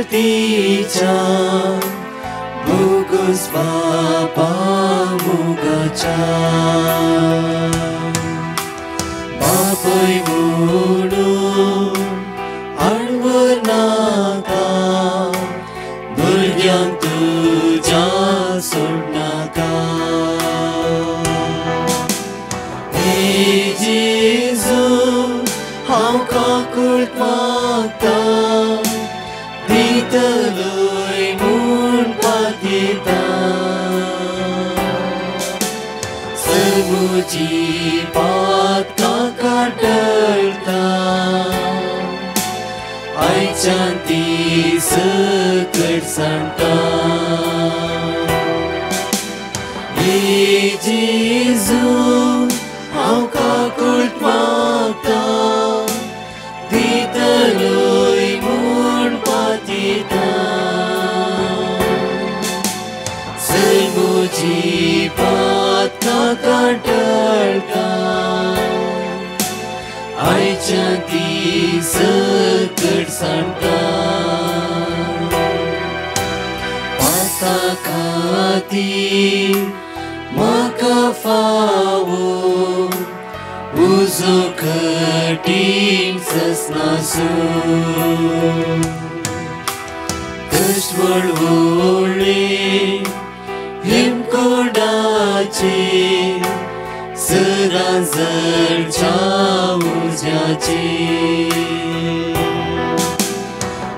शांतीचा बुगुस बापा मुगाचा बापय म्हणून आडवं नाका भुरग्यांक तुज्या सोडनाका हे जेजू हांव काकूळट मागता दितलोय म्हूण पातयेता सर्वोची पातकां काडटा आयच्यान ती सकट सांडटा हे जेजू हांव काकूळट मागता दितलोय म्हूण पातयेता सर्वोची पातकां काडटा आयच्यान ती सकट सांडटा पाता खातीर म्हाका फावो उजो कठीण ससनासून कश्ट व्हडले हिमकोडाचे सरांजरच्या उज्याचे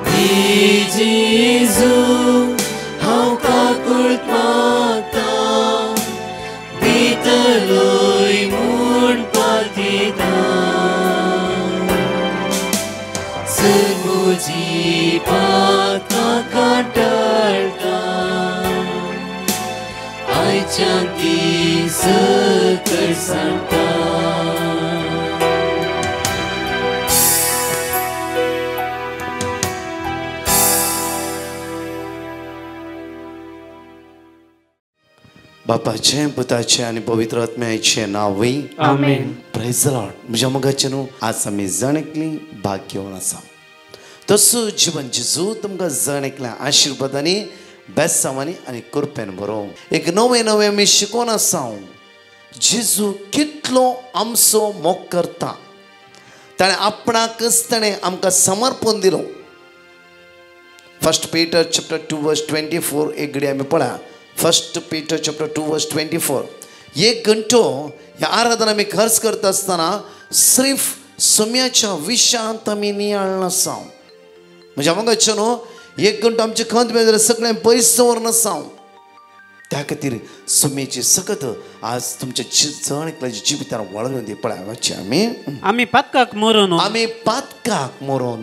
हे जेजू हांव काकूळट मागता दितलोय म्हूण पातयेता सर्वोची पातकां काडटा आयच्यान ती सकट सांडटा बापाचे पुताचे आणि पवित्र आत्म्याचे नावी आमेन. Praise the Lord. म्हज्या मोगाचे न्हू आज आमी जाणेकली भाग घेवन आसा तसो जीवन जेजू तुमकां जाणेकल्या आशिर्वादांनी बेसांवांनी आनी कृपेन भरो एक नवें नवें आमी शिकोवन आसा जेजू कितलो आमचो मोग करता ताणें आपणाकच ताणें आमकां समर्पण दिलो. फर्स्ट पीटर चॅप्टर 2 वर्स 24 एक घडी आमी पळया. फर्स्ट पीटर चॅप्टर 2 वर्स 24 एक घंटो ह्या आराधना आमी खर्च करता आसतना सिर्फ सुम्याच्या विशांत आमी नियाळ आसा. म्हणजे आमकां न्हू एक घंटो आमचे खंत बेजार सगळें पयस दवरन आसा. त्या खातीर सुमेची सकत आज तुमच्या जणेकल्याच्या जिवितान वळून दी पळयाची आमी पातकाक मरोन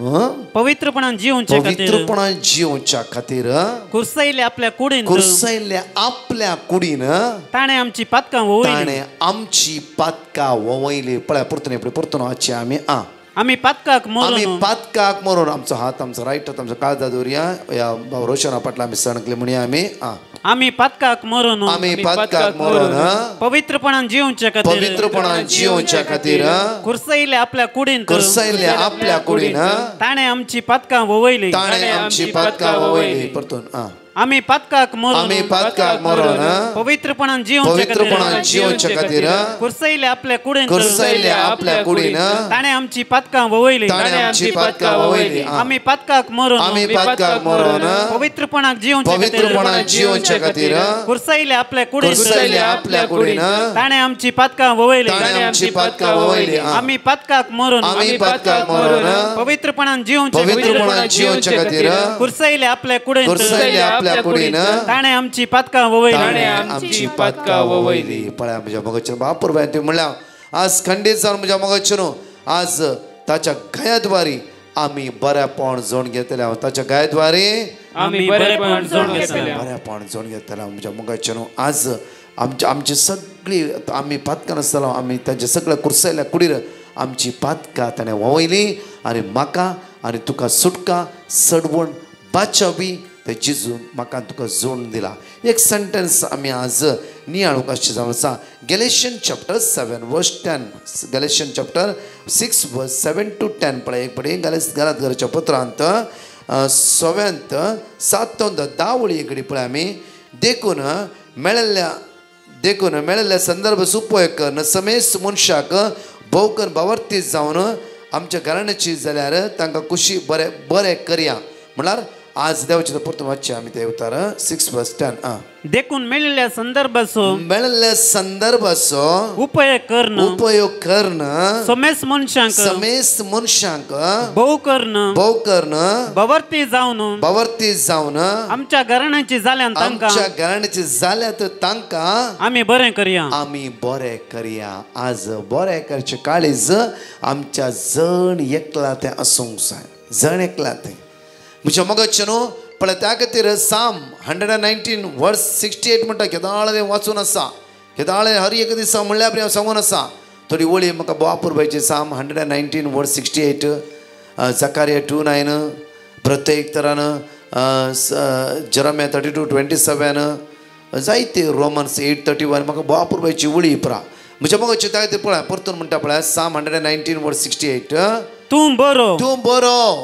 पवित्रपणान जिवच्या खातीर कुरसायल्या आपल्या कुडीन ताणें आमची पातकां वोवयली पळया परतून आजची आमी पातकाक मरोन आमचो हात आमचो रायट हात आमचो काळजा दवरया या रोशना फाटला आमी सणकले म्हणया आमी पातकाक मरोन पवित्रपणान जिवच्या खातीर कुरसायल्या आपल्या कुडीन ताणें आमची पातकां वोवयली परतून आमी पातकाक मरोन पवित्रपणान जिवच्या खातीर कुरसायल्या आपल्या कुडीन ताणें आमची पातकां वोवयली आमी पातकाक मरोन पवित्रपणान जिवच्या खातीर कुरसायल्या आपल्या कुडीन ताणें आमची पातकां वोवयली आमी पातकाक मरोन पवित्रपणान जिवच्या खातीर कुरसायल्या आपल्या कुडीन ताणें आमची पातकां वोवयली पळया म्हज्या मोगाचेर बापूर बाय तुवें म्हणल्यार आज खंडीत जावन म्हज्या मोगाचेर आज ताच्या गयाद्वारी आमी बरेपण जोड घेतले ताच्या गयाद्वारी बरेपण जोड घेतले म्हज्या मोगाचेर आज आमची सगळी आमी पातकां आसतलो आमी तांच्या सगळ्या कुरसायल्या कुडीर आमची पातकां ताणें वोवयली आनी म्हाका आनी तुका सुटका सडवण बाचावी ते जेजून म्हाका तुका जोडून दिला. एक सेंटेन्स आमी आज नियाळ कशें जावन आसा गॅलेशियन चॅप्टर 7 वर्स 10 गॅलेशियन चॅप्टर 6 वर्स 7 to 10 पळय एक पळय घरात घराच्या पत्रांत सव्यांत 7 ते 10 वळी इकडे पळय आमी देखून मेळिल्ल्या संदर्भ उपयोग करन समेस्त मनशाक भोवकन बावर्तीत जावन आमच्या घराण्याची जाल्यार तांकां खुशी बरें करया म्हळ्यार आज देवाचे परतून वाचचे आमी ते उतार 6:10 देखून मेळिल्ल्या संदर्भाचो उपयोग करन समेस्त मनशांक भोव करन बावर्ती जावन आमच्या घराण्याची जाल्यान तांकां आमी बरें करया आज बरें करचे काळीज आमच्या जण एकला तें आसूंक जाय एकला तें म्हज्या मोगाचें न्हू पण त्या खातीर साम 119:68 म्हणटा केदाळे वाचून आसा केदाळे हर एक दिसा म्हणल्यार हांव सांगून आसा थोडी वळी म्हाका बोवापूरबायची साम 119:68 जकारिया 2:9 प्रत्येक तरान जरम्या 32:27 जायते रोमन्स 8:31 म्हाका बोवापूरबायची वळी परा म्हज्या मोगाचें त्या खातीर पळय परतून म्हणटा पळय साम 119:68 तूं बरो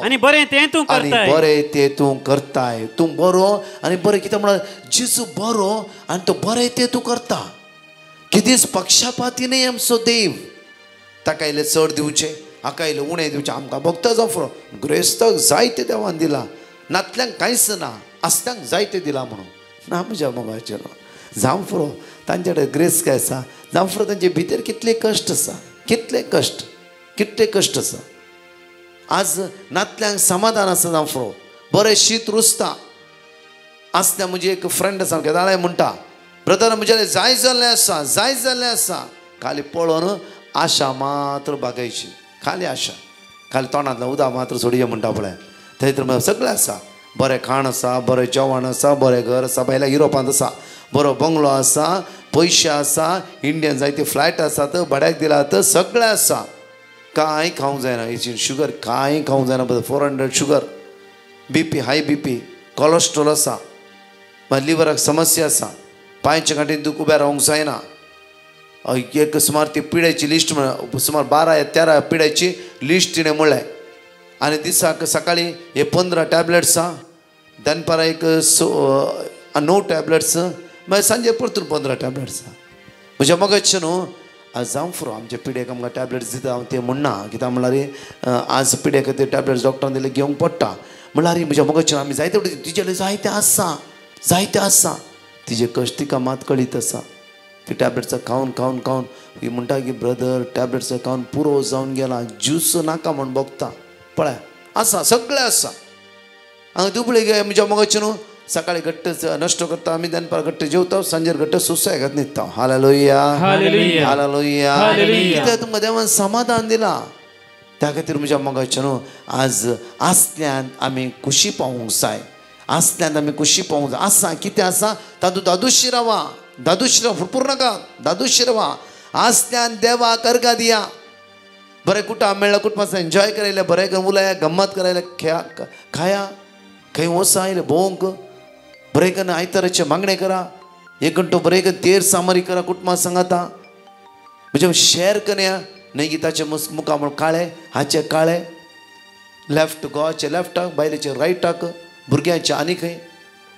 आनी बरें तें तूं करताय तूं बरो आनी बरें कित्याक म्हळ्यार जेजू बरो आनी तो बरें तें तूं करता कितेंच पक्षपाती न्ही आमचो देव ताका इल्लें चड दिवचें हाका इल्लें उणें दिवचें आमकां भक्ता जावं ग्रेस्ताक जायते देवान दिला नातल्यांक कांयच ना आसत्यांक जायते दिला म्हणून ना म्हज्या मोगाचें जावं फुरो तांचे कडेन ग्रेस काय आसा जावं फुरो तांचे भितर कितले कश्ट आसा कितले कश्ट आसा आज नातल्यांक समाधान आसा जावं फुरो बरें शीत रुजता आसता म्हजी एक फ्रेंड आसा केदाळे म्हणटा ब्रदर म्हजे जाय जाल्लें आसा खाली पळोवन आशा मात्र बागायची खाली आशा खाली तोंडांतलें उदक मात्र सोडया म्हणटा पळय थंय तर सगळें आसा बरें खाण आसा बरें जेवण आसा बरें घर आसा भायल्या युरोपांत आसा बरो बंगलो आसा पयशे आसा इंडियन जायते फ्लायट आसात भाड्याक दिलात सगळें आसा कांय खावंक जायना हेची शुगर कांय खावंक जायना 400 शुगर BP हाय BP कोलेस्ट्रॉल आसा मागीर लिवराक समस्या आसा पांयच्या गांठीन दूख उबें रावंक जायना एक सुमार ती पिड्याची लिस्ट सुमार 12-13 पिड्याची लिस्ट तिणें म्हणलें आनी दिसाक सकाळी हे 15 टॅबलेट्स दनपारां एक 9 टॅबलेट्स मागीर सांजे परतून 15 टॅबलेट्स म्हज्या मोगाचें न्हू आज जावं फुरो आमच्या पिड्याक आमकां टॅबलेट्स दिता हांव तें म्हणना कित्याक म्हणल्यार आज पिड्या खातीर टॅबलेट्स डॉक्टरान दिले घेवंक पडटा म्हणल्यार म्हज्या मोगाचें आमी जायते तिचे जायते आसा तिजे कश्ट तिका मात कळीत आसा ती टॅबलेट्सां खावन ही म्हणटा की ब्रदर टॅबलेट्सां खावन पुरो जावन गेला ज्यूस नाका म्हण बगता पळय आसा सगळें आसा हांगा दुबळे गे म्हज्या मोगाचें न्हू सकाळी घट्ट नश्ट करता आमी दनपार घट्ट जेवता सांजेर घट्ट सुसायगात न्हिदता हालेलुया कित्याक तुमकां देवान समाधान दिला त्या खातीर म्हज्या मोगाचें न्हू आज आसल्यान आमी खुशी पावूंक जाय आसा कितें आसा तातूंत दादूशी रावा फुरपूर नाका दादूशी रावा आसल्यान देवाक अर्घा दिया बरें कुटां मेळ्ळा कुटुंबाचो एन्जॉय करायले बरें उलया गम्मत करायले खाया खंय वसा आयले भोवंक बरें करून आयताराचे मागणें करा एक घंटो बरें करून तेर सामारी करा कुटुंबा सांगाता म्हणजे शेअर करया न्हय गिताचे मुखार म्हूण काळे हाचे काळे लेफ्ट गोवाचे लेफ्टाक बायलेचे रायटाक भुरग्यांचे आनी खंय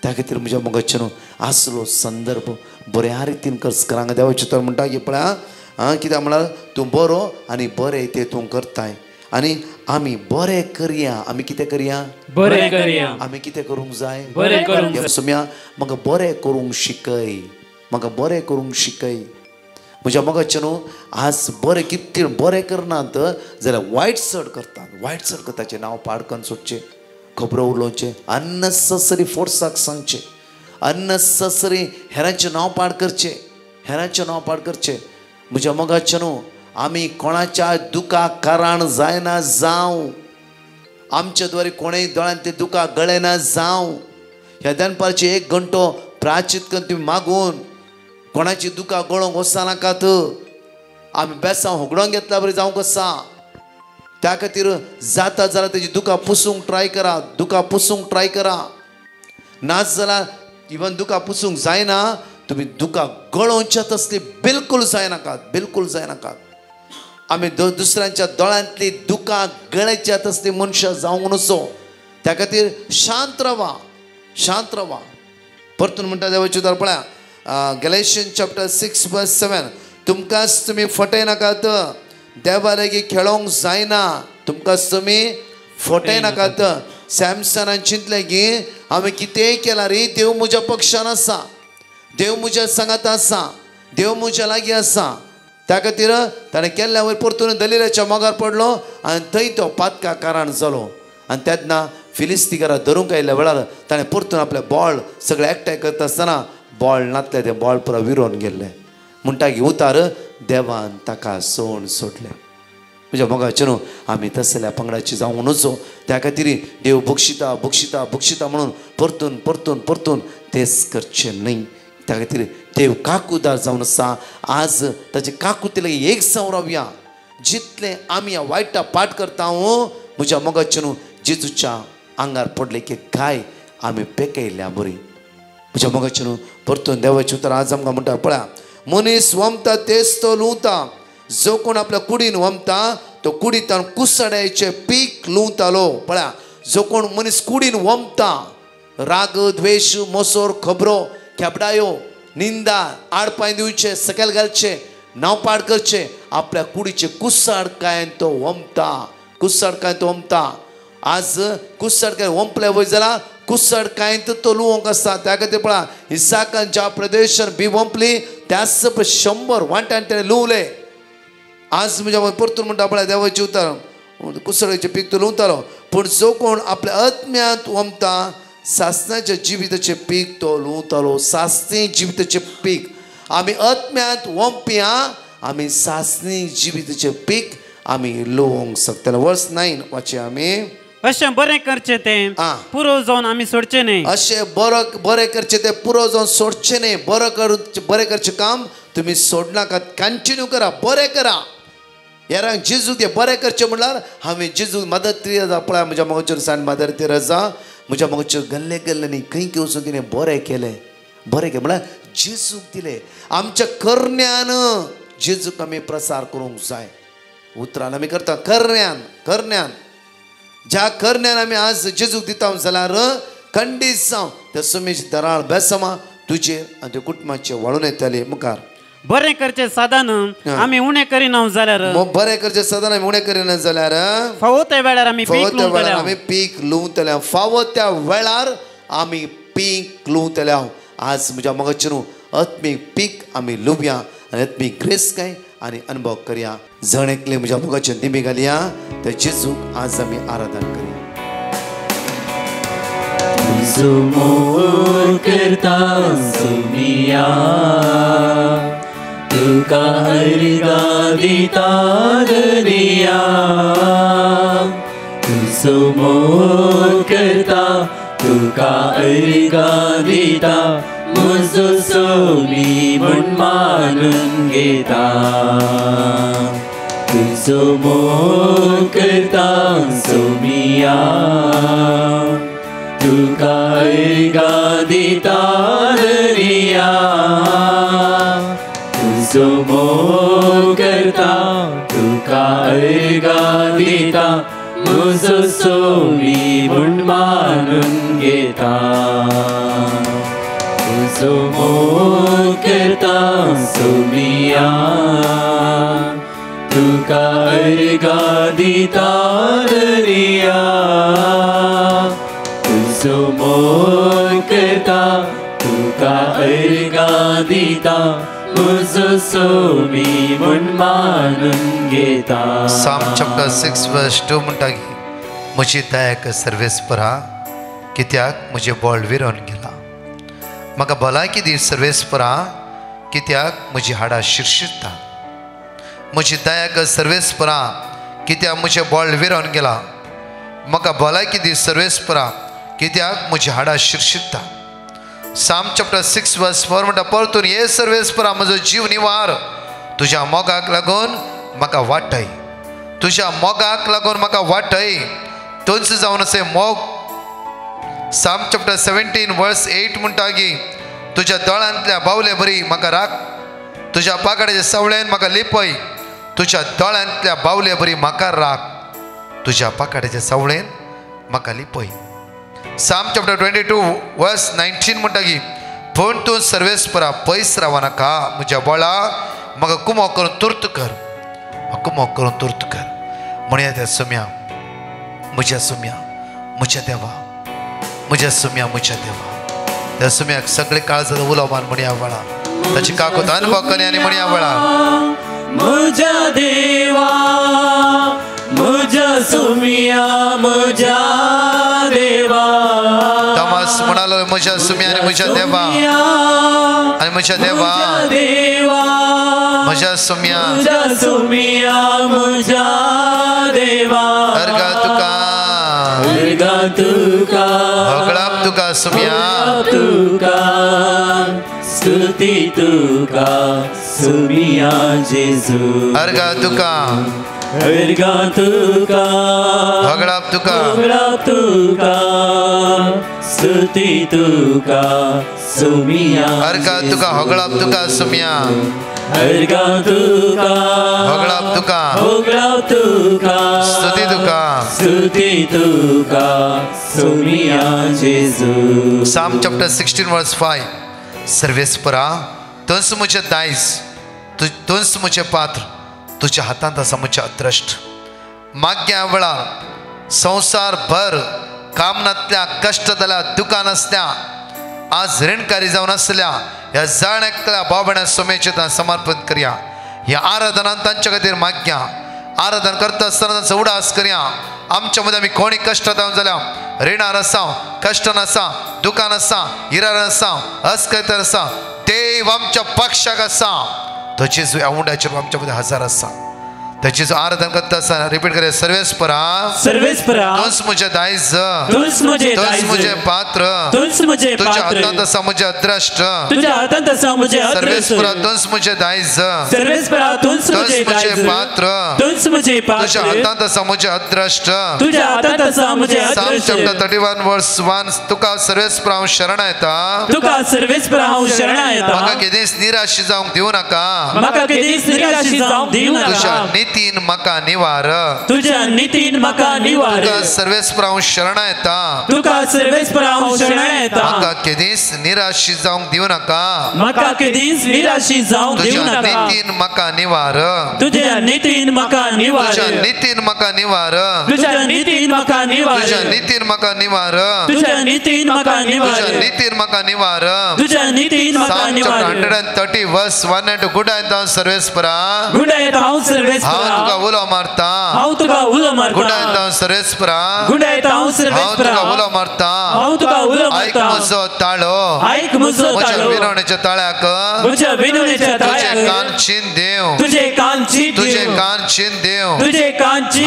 त्या खातीर म्हज्या मोगाचें न्हू आसलो संदर्भ बऱ्या रितीन घरांक देवाचें तर म्हणटा की पळय कित्याक म्हळ्यार तूं बरो आनी बरें तें तूं करताय आनी आमी बरें करया आमी कितें करया आमी कितें करूंक जाय सोम्या म्हाका बरें करूंक शिकय म्हज्या मोगाचें न्हू आज बरें कितें बरें करनात जाल्यार वायट चड करतात ताचें नांव पाडकन सोडचें खबरो उलोवचें अननेसेसरी फोर्साक सांगचें अननेसेसरी हेरांचें नांव पाड करचें म्हज्या मोगाचें न्हू आमी कोणाच्या दुखाक कारण जायना जावं आमच्या द्वारे कोणेय दोळ्यान ते दुखाक गळेना जावं ह्या दनपारचे 1 घंटो प्राचित करून तुमी मागून कोणाची दुखां गळोवंक वचनाकात आमी बेसांव होगडोंक घेतल्या बरें जावंक आसा त्या खातीर जाता जाल्यार तेजी दुखां पुसूंक ट्राय करा नाच जाल्यार इवन दुखां पुसूंक जायना तुमी दुखां गळोवच्यात असली बिलकूल जायनाकात आमी दुसऱ्यांच्या दोळ्यांतली दुखां गळच्यात असली मनशां जावंक नसो त्या खातीर शांत रावा, शांत रावा. परतून म्हणटा देवाची उतर पळया गॅलेशियन चॅप्टर 6:7 तुमकांच तुमी फटय नाकात, देवा लेगीत खेळोंक जायना, तुमकांच तुमी फटय नाकात. सॅमसनान चिंतलें की हांवें कितेंय केलां रे, देव म्हज्या पक्षान आसा, देव म्हज्या सांगात आसा, देव म्हज्या लागीं आसा. त्या खातीर ताणें केल्ल्या वयर परतून दलिलाच्या मोगार पडलो आनी थंय तो पातका कारण जालो. आनी तेन्ना फिलिस्तीकारां धरूंक आयिल्ल्या वेळार ताणें परतून आपले बॉल सगळे एकठांय करता आसतना बॉल नातले, ते बॉल पुरो विरोवन गेल्ले. म्हणटा की उतार देवान ताका सोण सोडलें. म्हज्या मोगाचे न्हू, आमी तसल्या पंगडाची जावं नजो. त्या खातीर देव बक्षिता बक्षिता बक्षिता म्हणून परतून परतून परतून तेच करचें न्हय. त्या खातीर देव काकूदार जावन आसा. आज ताचे काकुतेले एक जावन रावया. जितलें आमी ह्या वायटा पाठ करता म्हज्या मोगाचे न्हू, जेजूच्या आंगार पडले की काय आमी पेकयल्या बरी. म्हज्या मोगाचे न्हू, परतून देवाचें उतर आज आमकां म्हणटा पळया, मनीस वमता तेच तो लुंवता. जो कोण आपल्या कुडीन वमता तो कुडींतल्यान कुसड्याचें पीक लुंवतालो. पळया, जो कोण मनीस कुडीन वमता, राग द्वेश मोसोर खबरो खेपडायो निंदा आडपांय दिवचे, सकयल घालचे, नांवपाड करचे, आपल्या कुडीचे कुसडकायेन तो वमता, कुसडकायेन तो वमता. आज कुसडकाय वंपले वय जाल्यार कुसडकायेंत तो लुवंक आसता. त्या खातीर पळया, इसाकान ज्या प्रदेशान बी वंपली त्याच 100 वांट्यान तेणें लुवले. आज म्हज्या परतून म्हणटा पळया देवाची उतर कुसडाचें पीक तो लुंवतालो. पूण जो कोण आपल्या आत्म्यांत वमता सासणाच्या जिविताचें पीक तो लुंवतालो. सासणी जिविताचें पीक आमी आत्म्यांत वंपया, आमी सासणी जिविताचें पीक आमी लुवंक शकतले. वर्स 9 वाचया आमी. अशें बरें करचें तें पुरो जावन आमी सोडचें न्हय. अशें बरें करचें तें पुरो जावन सोडचें न्हय. बरें करचें काम तुमी सोडनाकात, कंटिन्यू करा, बरें करा. हेरांक जेजू ते बरें करचें म्हणल्यार हांवें जेजू मदर तेरेसा पळय म्हज्या मोगाचेर सान मदर तेरेसा म्हज्या मोगाचेर गल्ले गल्ले न्ही खंय खंय वचून तिणें बरें केलें. बरें केलें म्हळ्यार जेजूक दिलें. आमच्या करण्यान जेजूक आमी प्रसार करूंक जाय. उतरान आमी करता करण्यान, करण्यान ज्या करण्यान आमी आज जेजूक दिता जाल्यार खंडीत जावं त्या समेश दराळ बेसमा तुजेर आनी त्या कुटुंबाचेर वाळून येतले. मुखार बरें करचें साधन आमी उणें करिना जाल्यार, बरें करचें साधन आमी उणें करिना जाल्यार फावो त्या वेळार आमी पीक लुंवतले. फावो त्या वेळार आमी पीक लुंवतले. आज म्हज्या मोगाचेर न्हू आत्मीक पीक आमी लुवया आनी आत्मीक ग्रेस काय आनी अनुभव करया. जण एकले म्हज्या मोगाचेर दिमी घालया. त्या जेजूक आज आमी आराधन करया. मोर करता सुमिया तुका अर्गा दिता दरिया. तुजो मोर करता तुका अर्गा दिता, म्हजो सोमी म्हूण मानून घेता. तुजो मोर करता सोमिया तुका अर्गा दिता दरिया. तुजो मोग करता तुका अर्गा दिता, म्हजो सोमी म्हूण मानून घेता. तुजो मोग करता सोमिया तुका अर्गा दिता दरिया. तुजो मोग करता तुका अर्गा दिता, म्हजो सोमी म्हूण मानून घेता. Psalm chapter 6:2 म्हणटा की म्हजी दयाक सर्वेस्परा कित्याक म्हजे बोळ विरोन गेला. म्हाका भलायकी दी सर्वेस्परा कित्याक म्हजी हाडां शिरशिरता. म्हजी दयाक सर्वेस्परा कित्याक म्हजे बोळ विरोन गेला. म्हाका भलायकी दी सर्वेस्परा कित्याक म्हजी हाडां शिरशिरता. Psalm chapter 6:4 म्हणटा परतून ये सर्वेस्परा म्हजो जीव निवार. तुज्या मोगाक लागून म्हाका वाटय. तुज्या मोगाक लागून म्हाका वाटय. थंयच जावन अशें मोग. Psalm chapter 17:8 म्हणटा की तुज्या दोळ्यांतल्या बावले बरी म्हाका राख. तुज्या पाकड्याच्या सवळेन म्हाका लिपय. तुज्या दोळ्यांतल्या बावले बरी म्हाका राख. तुज्या पाकड्याच्या सवळेन म्हाका लिपय. Psalm chapter 22 verse 19 म्हणटा की पण तूं सर्वेस्परा पयस रावा नाका म्हज्या बळा म्हाका कुमो करून तुर्त कर कुमो करून तुर्त कर म्हणया त्या सुम्या म्हज्या सुम्या म्हज्या देवा म्हज्या सुम्या म्हज्या देवा त्या सुम्याक सगळे काळजाचो उलो मान म्हणया बळा ताची काकूत अनुभव करी आनी म्हणया बळा म्हज्या देवा म्हज्या सुम्या म्हज्या देवा तमास म्हणालो म्हज्या सुम्या आनी म्हज्या देवा आनी म्हज्या देवा म्हज्या सुम्या म्हज्या देवा अर्गा तुका होगळाप तुका सुम्या तुका स्तुती तुका सुम्या जेजू अर्गा तुका अर्गा तुका होगळाप तुका तुका स्तुती तुका सुम्या अर्गा तुका होगळाप तुका सुम्या अर्गा तुका होगळाप तुका स्तुती तुका स्तुती तुका सुम्या जेजू Psalm chapter 16 verse 5 सर्वेस्परा तुंस म्हजें दायज तुंस म्हजें पात्र तुज्या हातांत आसा म्हजें अदृश्ट माग्या वेळार संवसार भर कामनांतल्या कश्ट जाल्या दुकान आसल्या आज ऋणकारी जावन आसल्या ह्या जाण एकल्या भावभयणां सोमेचें समर्पण करया ह्या आराधनांत तांचे खातीर माग्या आराधन करता आसतना तांचो उडास करया आमच्या मदीं आमी कोणी कश्टांत जाल्या रिणार आसा कश्टान आसा दुकान आसा हिरार आसा अस्खतार आसा देव आमच्या पक्षाक आसा तो जेजू ह्या उंडाचेर आमच्या मदीं हजर आसा त्याची आराधना करता आसतना रिपीट करया सर्वेस्परा तुंस म्हजें दायज तुंस म्हजें पात्र तुज्या हातांत आसा म्हजें अदृश्ट सर्वेस्परा तुंस म्हजें दायज तुंस म्हजें पात्र तुज्या हातांत आसा म्हजें अदृश्ट Psalm chapter 31 verse 1 तुका सर्वेस्परा हांव शरण येता म्हाका केदीस निराशी जावंक दिवं नाका तुज्या नीतीन म्हाका निवार तुका सर्वेस्परा हांव शरण येता म्हाका केदीस निराशी जावंक दिवं नाका तुज्या नीतीन म्हाका निवार तुज्या नीतीन म्हाका निवार तुज्या Nitin Psalm chapter 130 verse 1 and 2 गुडायता सर्वेस्परा हांव तुका उलो मारता गुडायता सर्वेस्परा हांव तुका उलो मारता ऐक म्हजो ताळो म्हज्या विनवणेच्या ताळ्याक तुजे कान चीन देव तुजे कान चीन देव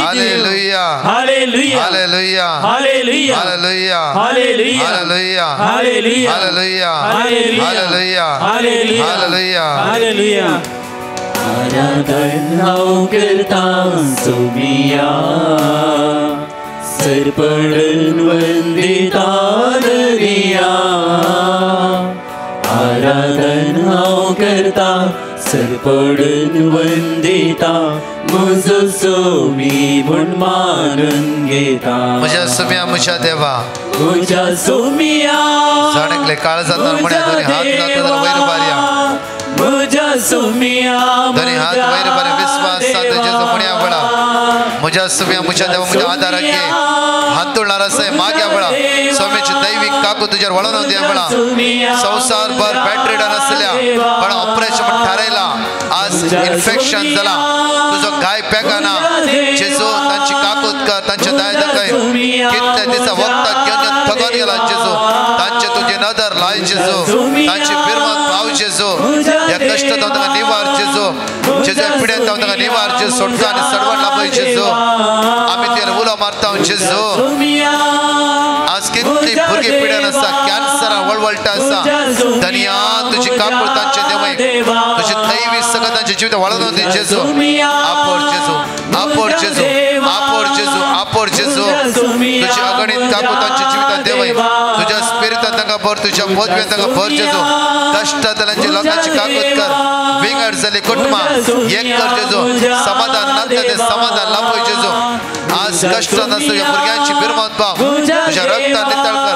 हालेलुया हालेलुया हालेलुया हालेलुया हालेलुया हालेलुया हालेलुया हालेलुया आराधन हांव करता सुमिया सरपडून वंदिता दर्या आराधन हांव करता सरपडून वंदिता म्हजो सोमी म्हूण मानून घेता म्हज्या सुम्या म्हज्या देवा म्हज्या सोमिया जाणेकले काळजांत म्हणया दोनी हात जाता वयर बारया म्हज्या सोमिया दोनी हात वयर बारे विश्वास साधे जेजू म्हणया बळा म्हज्या सुम्या म्हज्या देवा म्हज्या आदाराक घे हात तुळणार आसाय माग्या बळा स्वामीची दैविक काकू तुझ्यावर वळोवन दिया बळा संवसार भर बॅटरीडन आसल्या पण ऑपरेशन थारायला आज इन्फेक्शन जाला तुजो गाय पेगाना जेजू तांची काकूत कर तांचे दाय दाखय कितले दिसा वखदां घेवन थकोन गेला जेजू तांचे तुजे नदर लाय जेजू तांची बिरमत पाव जेजू या कष्टांत तांकां निवार जेजू जेजू पिड्यांत तांकां निवार जेजू सोडटा आनी सडवण लाभय जेजू आमी तुवें उलो मारता जेजू आज कितली भुरगीं पिड्यान आसा कॅन्सरां वळवळटा आसा धनिया तुजी काकूळ तांचे देवय तुजी दैवी सगळं तांचे जिवीत वळोवन दी जेजू आपोर जेजू आपोर जेजू आपोर जेजू आपोर जेजू तुजी अगणित काकू तांचे जिवीत देवय तुज्या स्पिरितान तांकां भर तुज्या मोदवेन तांकां भर जेजू कष्टांतल्यांची लोकांची काकूत कर विंगड जाली कुटुंबां एक कर जेजू समाधान नासता ते समाधान लाभय जेजू आज कष्टांत आसा ह्या भुरग्यांची बिरमत पाव तुज्या रक्तान नितळ कर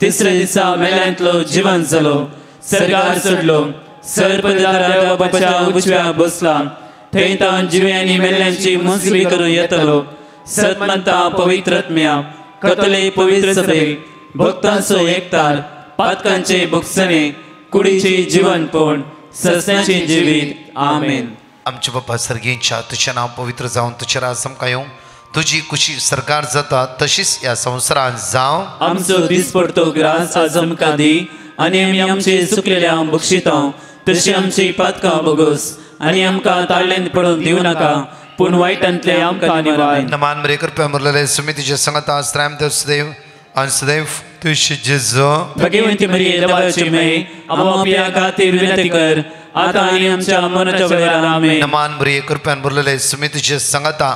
तिसऱ्या दिसा मेल्यांतलो जिवन जालो सर्गार चडलो सर्पदारा बापाच्या उजव्या बसला थंय तां जिवे आनी मेल्यांची मुसबी करून येतलो सतमंता पवित्रत्म्या कतले पवित्र सभेक भक्तांचो एकतार पातकांचे भुगसणे कुडीची जीवनपण सस्याची जिवीत आमेन. आमचे बाप्पा सर्गींच्या तुझें नांव पवित्र जावन तुझे राज आमकां येवं तुजी कुशी सरकार जाता तशीच ह्या संवसारांत जावं. आमचो दीस पडतो ग्रास आज आमकां दी आनी आमी आमचे चुकलेल्या बक्षिता तशी आमची पातकां बोगोस आनी आमकां ताळ्यांत पडून दिवं नाका पूण वायटांतले आमकां निवाय. नमान बरे कृपया मुरलेले सुमितीचे संगता आश्रम देव सदैव आनी सदैव तुझे जेजो. भगवंती मरिये देवाची माय आमच्या खातीर विनंती कर आता आनी आमच्या मरणाच्या वेळार आमेन. नमान बरे कृपया मुरलेले सुमितीचे संगता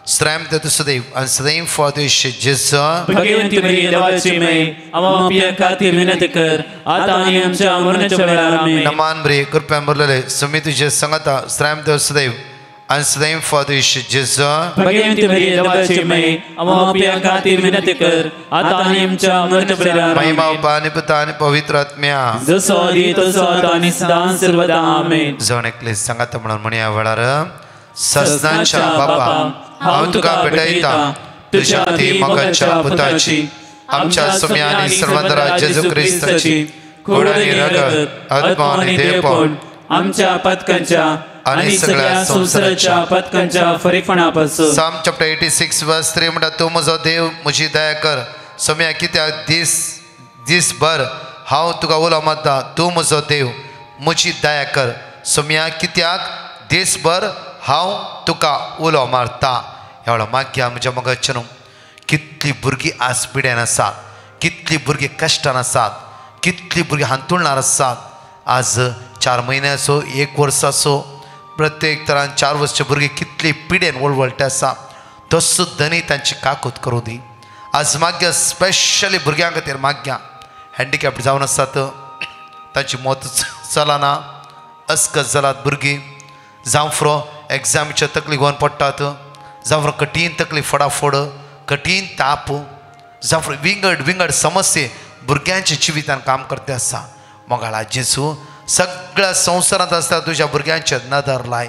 आश्रम देव सदैव आनी सदैव फॉर तुझे जेजो. भगवंती मरिये देवाची माय आमच्या खातीर विनंती कर आता आनी आमच्या मरणाच्या वेळार आमेन. नमान बरे कृपया मुरलेले सुमितीचे संगता आश्रम देव सदैव आनी सदैव फॉर तुझे जेजो. भगवंती मरिये देवाची माय आमच्या खातीर विनंती कर आता आनी आमच्या मरणाच्या वेळार महिमा आमेन. पानी पिता आनी पवित्र आत्म्या जसो आदी तसो आता आनी सदां सर्वदा आमेन. जण एकले सांगात म्हणून म्हणया वेळार सस्नांच्या बापा हांव तुका भेटयता तुझ्या ती मोगाच्या पुताची आमच्या सुम्या आनी सर्वंतरा जेजू क्रिस्ताची खूड आनी रगत आत्मा आनी देवपण आमच्या पतकांच्या आनी सगळ्या संवसाराच्या पतकांच्या फरीकपणापासून. साम चॅप्टर 86 वर्स 3 म्हणटा तूं म्हजो देव म्हजी दया कर सोम्या कित्याक दीसभर हांव तुका उलो मारता तूं म्हजो देव म्हजी दया कर सोम्या कित्याक दीसभर हांव तुका उलो मारता. ह्या वेळा मागया म्हज्या मोगाच्या न्हू कितलीं भुरगीं आज पिड्यान आसात कितलीं भुरगीं कश्टान आसात कितलीं भुरगीं हांतुरणार आसात. आज 4 म्हयने आसो 1 वर्स आसो प्रत्येक तरान 4 वर्साचे भुरगीं कितलीं पिड्यान वळवळटे आसा तो सुद्दां तांची काकूत करूं दी. आज मागया स्पेशली भुरग्यां खातीर मागया हँडिकॅप्ड जावन आसात तांची मत चलना अस्कत जालात भुरगीं जावं फ्रो एग्जामीच्या तकली घेवन पडटात जावं फ्रो कठीण तकली फडाफड कठीण ताप जावं फ्रो विंगड समस्ये भुरग्यांच्या जिवितान काम करते आसा. मोगाळा जेजू सगळ्या संवसारांत आसता तुज्या भुरग्यांचे नदर लाय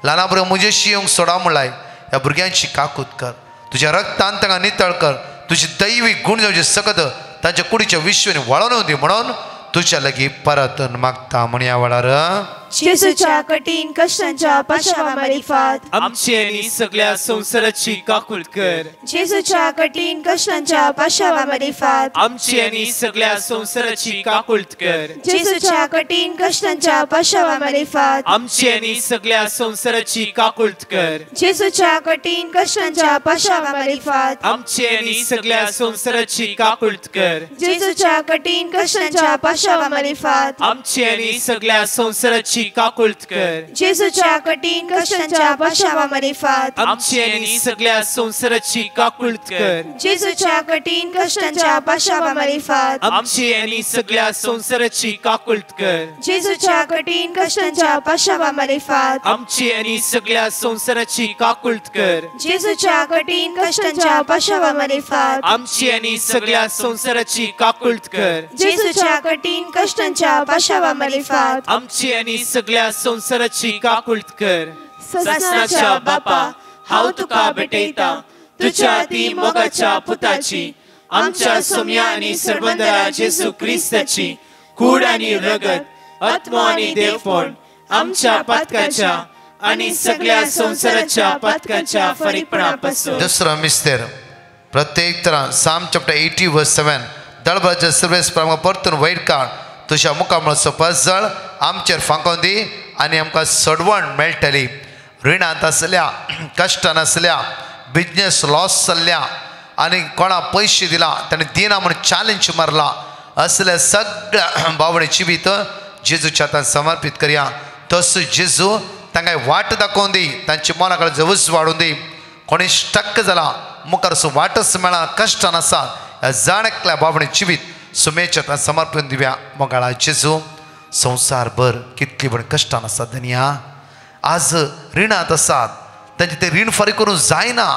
ल्हान भुरग्यां म्हजेशी येवंक सोडा म्हणलाय ह्या भुरग्यांची काकूत कर तुज्या रक्तान तांकां नितळ कर तुजी दैवीक गुण जावचे सकत तांच्या कुडीच्या विश्वानी वळोवन दी म्हणून तुझ्या लागीं परत मागता. म्हणया वेळार जेजूच्या कठीण कष्टांच्या पाशावा मारिफात आमची आनी सगळ्या संवसाराची काकूल कर. जेजूच्या कठीण कष्टांच्या पाशावा मारिफात आमची आनी सगळ्या संवसाराची काकूल कर. जेजूच्या कठीण कष्टांच्या पाशावा मारिफात आमची आनी सगळ्या संवसाराची काकूल कर. जेजूच्या कठीण कष्टांच्या पाशावा मारिफात आमची आनी सगळ्या संवसाराची काकूल कर. जेजूच्या कठीण कष्टांच्या पाशावा मारिफात आमची आनी सगळ्या संवसाराची काकूल कर. जेजूच्या कठीण कष्टांच्या पाशावा मारिफात आमची आनी सगळ्या संवसाराची काकूल कर. जेजूच्या कठीण कष्टांच्या पाशावा मारिफात आमची आनी सगळ्या संवसाराची काकूल कर. जेजूच्या कठीण कष्टांच्या पाशावा मारिफात आमची आनी सगळ्या संवसाराची काकूल कर. जेजूच्या कठीण कष्टांच्या पाशावा मारिफात आमची आनी सगळ्या संवसाराची काकूल कर. जेजूच्या कठीण कष्टांच्या पाशावा मारिफात आमची आनी सगळ्या संवसाराची काकूल कर. सस्नाच्या बापा हांव तुका भेटयता तुज्या ती मोगाच्या पुताची आमच्या सोम्या आनी सर्वंतरा जेजू क्रिस्ताची कूड आनी रगत आत्मा आनी देवपण आमच्या पातकाच्या आनी सगळ्या संवसाराच्या पातकाच्या फरीकपणापासून. दुसरो मिस्तेर प्रत्येक तरां साम चॅप्टर 80 वर्स 7 दळबाच्या सर्वेस प्रमाण परतून वैर काळ तुझ्या मुखामळचो पसळ आमचेर फांकोवन दी आनी आमकां सडवण मेळटली. रिणांत आसल्या कश्टान आसल्या बिजनेस लॉस जाल्ल्या आनी कोणा पयशे दिला ताणें दिना म्हूण चॅलेंज मारला असल्या सगळ्या बावडे जिवीत जेजूच्या हातांत समर्पीत करया. तसो जेजू तांकां वाट दाखोवन दी तांची मना कडेन जवस वाडून दी. कोणी स्टक जाला मुखार असो वाटच मेळना कश्टान आसा ह्या जाणेकल्या बावडे जिवीत सुमेच्या हातांत समर्पण दिव्या. मोगाळा जेजू संवसारभर कितली पण कश्टान आसात दुनिया आज रिणांत आसात तांचे ते रीण फारीक करूंक जायना